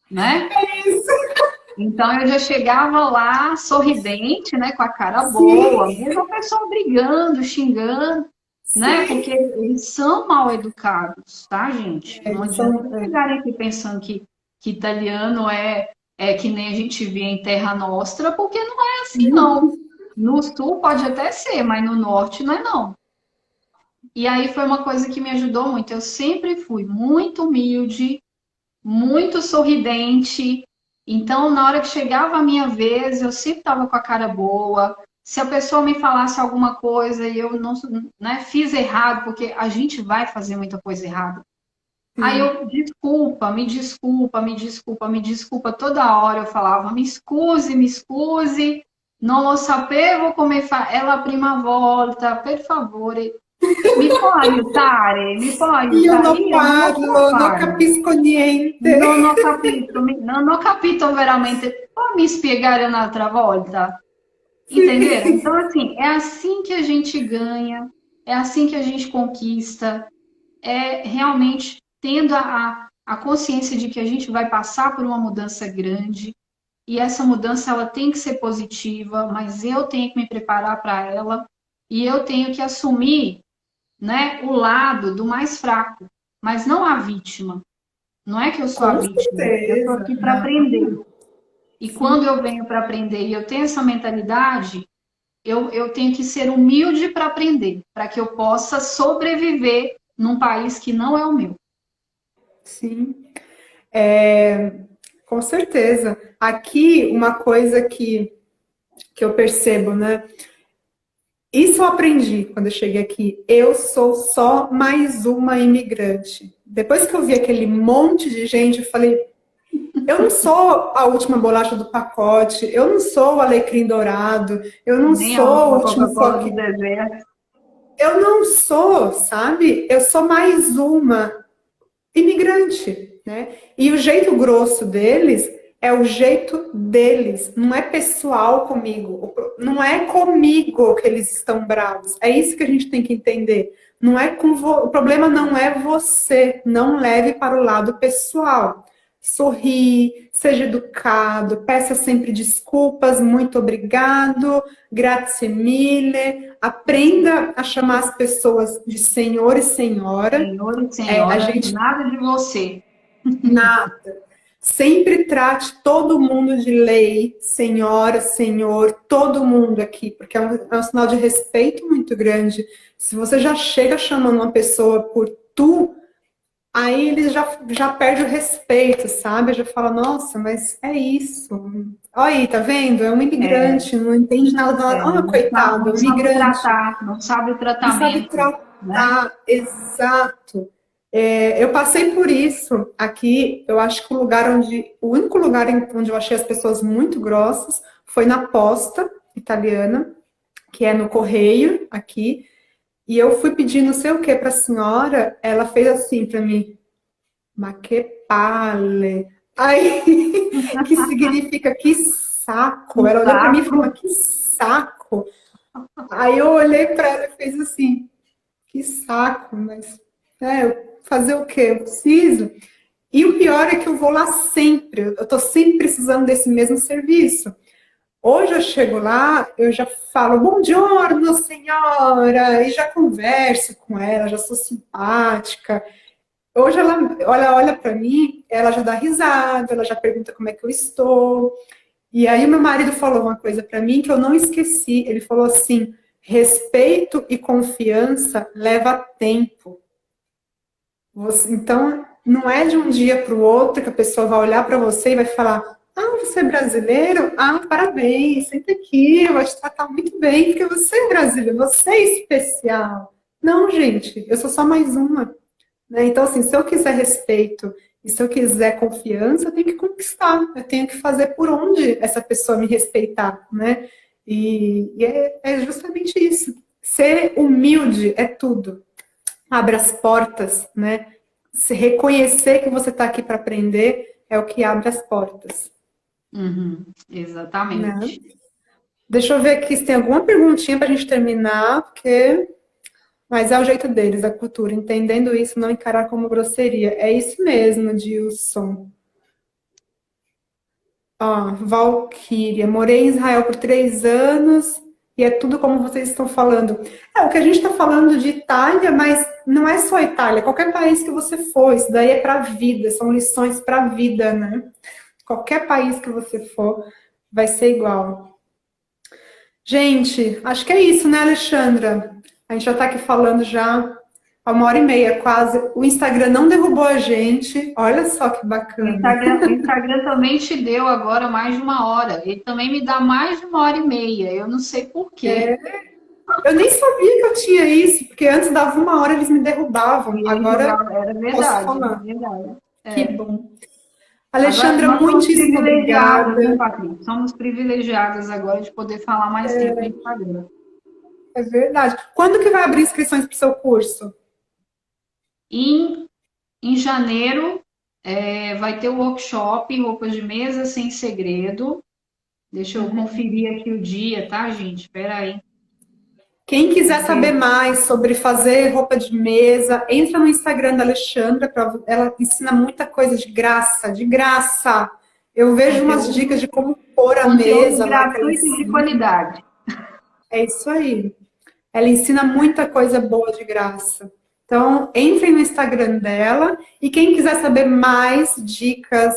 né? É isso. Então eu já chegava lá sorridente, né, com a cara boa, mesmo a pessoa brigando, xingando, né? Porque eles são mal educados, tá, gente? Não adianta chegarem aqui pensando que italiano é que nem a gente vê em Terra Nostra, porque não é assim, não. No sul pode até ser, mas no norte não é não. E aí foi uma coisa que me ajudou muito. Eu sempre fui muito humilde, muito sorridente. Então, na hora que chegava a minha vez, eu sempre estava com a cara boa. Se a pessoa me falasse alguma coisa e eu não, né, fiz errado, porque a gente vai fazer muita coisa errada. Aí Sim. eu, desculpa, me desculpa, me desculpa, me desculpa. Toda hora eu falava, me scuse, non lo sapevo come fa. È la prima volta, per favore, mi può Io aiutare? non Io non lo so parlo, non fare. capisco niente. Non ho capito veramente. Può me spiegare un'altra volta? Entenderam? Sim. Então, assim, é assim que a gente ganha, é assim que a gente conquista, é realmente tendo a consciência de que a gente vai passar por uma mudança grande, e essa mudança ela tem que ser positiva, mas eu tenho que me preparar para ela, e eu tenho que assumir, né, o lado do mais fraco, mas não a vítima. Não é que eu sou a Com vítima, eu estou certeza. aqui para aprender. Não. E quando Sim. eu venho para aprender e eu tenho essa mentalidade, eu tenho que ser humilde para aprender, para que eu possa sobreviver num país que não é o meu. Sim. É, com certeza. Aqui, uma coisa que eu percebo, né? Isso eu aprendi quando eu cheguei aqui. Eu sou só mais uma imigrante. Depois que eu vi aquele monte de gente, eu falei, eu não sou a última bolacha do pacote, eu não sou o alecrim dourado, eu não Nem a sou o última último Coca-Cola do foco. deserto. Eu não sou, sabe? Eu sou mais uma imigrante, né? E o jeito grosso deles é o jeito deles, não é pessoal comigo, não é comigo que eles estão bravos. É isso que a gente tem que entender. Não é o problema não é você, não leve para o lado pessoal. Sorri, seja educado, peça sempre desculpas, muito obrigado, grazie mille, aprenda a chamar as pessoas de senhor e senhora. Senhor e A senhora, gente nada de você. nada. Sempre trate todo mundo de lei, senhora, senhor, todo mundo aqui, porque é um sinal de respeito muito grande. Se você já chega chamando uma pessoa por tu, aí eles já perde o respeito, sabe? Já fala, nossa, mas é isso. Olha aí, tá vendo? É um É, imigrante, não entende nada. Ah, coitado, é não um sabe imigrante. tratar, não sabe o Não sabe tratamento, né? tratar, exato. É, eu passei por isso aqui. Eu acho que o único lugar onde eu achei as pessoas muito grossas foi na posta italiana, que é no correio aqui. E eu fui pedir não sei o que para a senhora, ela fez assim para mim, ma que palle. Aí, que significa que saco. Um Ela olhou para mim e falou, saco. mas que saco. Aí eu olhei para ela e fez assim. Que saco, mas fazer o quê? Eu preciso. E o pior é que eu vou lá sempre, eu estou sempre precisando desse mesmo serviço. Hoje eu chego lá, eu já falo, bom giorno, senhora, e já converso com ela, já sou simpática. Hoje ela olha para mim, ela já dá risada, ela já pergunta como é que eu estou. E aí meu marido falou uma coisa para mim que eu não esqueci. Ele falou assim: respeito e confiança leva tempo. Então, não é de um dia para o outro que a pessoa vai olhar para você e vai falar: ah, você é brasileiro? Ah, parabéns, senta aqui, eu vou te tratar muito bem, porque você é brasileiro, você é especial. Não, gente, eu sou só mais uma. Né? Então, assim, se eu quiser respeito e se eu quiser confiança, eu tenho que conquistar, eu tenho que fazer por onde essa pessoa me respeitar, né? E é justamente isso. Ser humilde é tudo. Abre as portas, né? Se reconhecer que você está aqui para aprender é o que abre as portas, Uhum, né? exatamente. Deixa eu ver aqui se tem alguma perguntinha para a gente terminar, porque mas é o jeito deles, a cultura. Entendendo isso, não encarar como grosseria. É isso mesmo, Dilson. Ó, Valquíria. Morei em Israel por 3 anos e é tudo como vocês estão falando. É, o que a gente está falando de Itália, mas não é só Itália. Qualquer país que você for, isso daí é para a vida. São lições para a vida, né? Qualquer país que você for, vai ser igual. Gente, acho que é isso, né, Alexandra? A gente já está aqui falando já há 1h30 quase. O Instagram não derrubou a gente. Olha só que bacana. O Instagram também te deu agora mais de 1 hora. Ele também me dá mais de 1 hora e meia. Eu não sei por quê. Eu nem sabia que eu tinha isso, porque antes dava 1 hora eles me derrubavam. E ele Agora jogava, era posso verdade, era falar. verdade. Que É. bom. Agora, Alexandra, nós somos muitíssimo privilegiadas, né, obrigada. Patrícia? Somos privilegiadas agora de poder falar mais tempo no Instagram. É verdade. Quando que vai abrir inscrições para o seu curso? E em janeiro, vai ter o workshop Roupas de Mesa Sem Segredo. Deixa eu conferir aqui o dia, tá, gente? Espera aí. Quem quiser saber Porque mais sobre fazer roupa de mesa, entra no Instagram da Alexandra, ela ensina muita coisa de graça, de graça. Eu vejo umas dicas conteúdo, de como pôr a conteúdo mesa lá que ela gratuito e de ensina. qualidade. É isso aí. Ela ensina muita coisa boa de graça. Então, entrem no Instagram dela e quem quiser saber mais dicas,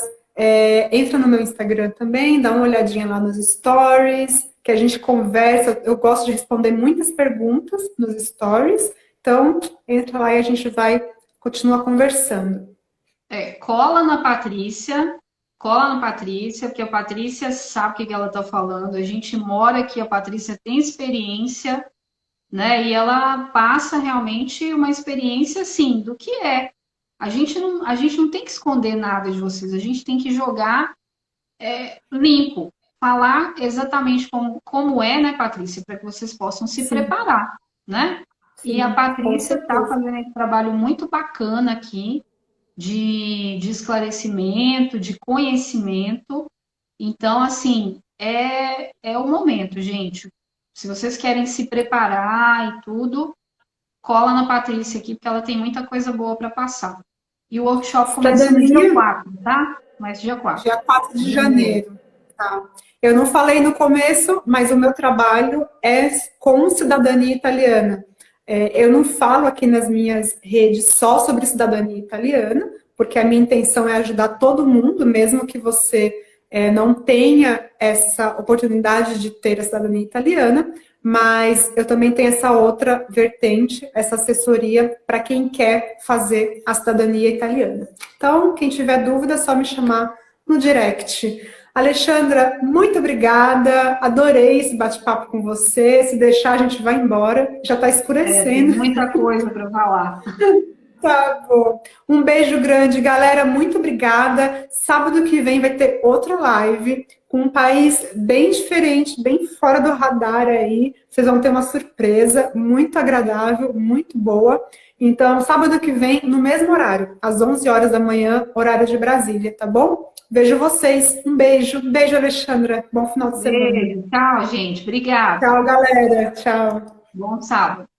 entra no meu Instagram também, dá uma olhadinha lá nos stories, que a gente conversa. Eu gosto de responder muitas perguntas nos stories. Então, entra lá e a gente vai continuar conversando. Cola na Patrícia, porque a Patrícia sabe o que ela está falando. A gente mora aqui, a Patrícia tem experiência, né? E ela passa realmente uma experiência assim do que é. A gente não tem que esconder nada de vocês, a gente tem que jogar limpo, falar exatamente como é, né, Patrícia, para que vocês possam se Sim, preparar, né? E a sim, com Patrícia está certeza. fazendo um trabalho muito bacana aqui de esclarecimento, de conhecimento. Então, assim, é o momento, gente. Se vocês querem se preparar e tudo, cola na Patrícia aqui, porque ela tem muita coisa boa para passar. E o workshop começa no dia Cidadania, 4, tá? Começa dia 4 dia 4 de de janeiro. janeiro. Tá. Eu não falei no começo, mas o meu trabalho é com cidadania italiana. Eu não falo aqui nas minhas redes só sobre cidadania italiana, porque a minha intenção é ajudar todo mundo, mesmo que você não tenha essa oportunidade de ter a cidadania italiana, mas eu também tenho essa outra vertente, essa assessoria para quem quer fazer a cidadania italiana. Então, quem tiver dúvida, é só me chamar no direct. Alexandra, muito obrigada. Adorei esse bate-papo com você. Se deixar, a gente vai embora. Já está Tem escurecendo. muita coisa para falar. Tá bom. Um beijo grande, galera. Muito obrigada. Sábado que vem vai ter outra live com um país bem diferente, bem fora do radar aí. Vocês vão ter uma surpresa muito agradável, muito boa. Então, sábado que vem, no mesmo horário, às 11 horas da manhã, horário de Brasília, tá bom? Vejo vocês. Um beijo. Beijo, Alexandra. Bom final de semana. Beijo, tchau, gente. Obrigada. Tchau, galera. Tchau. Bom sábado.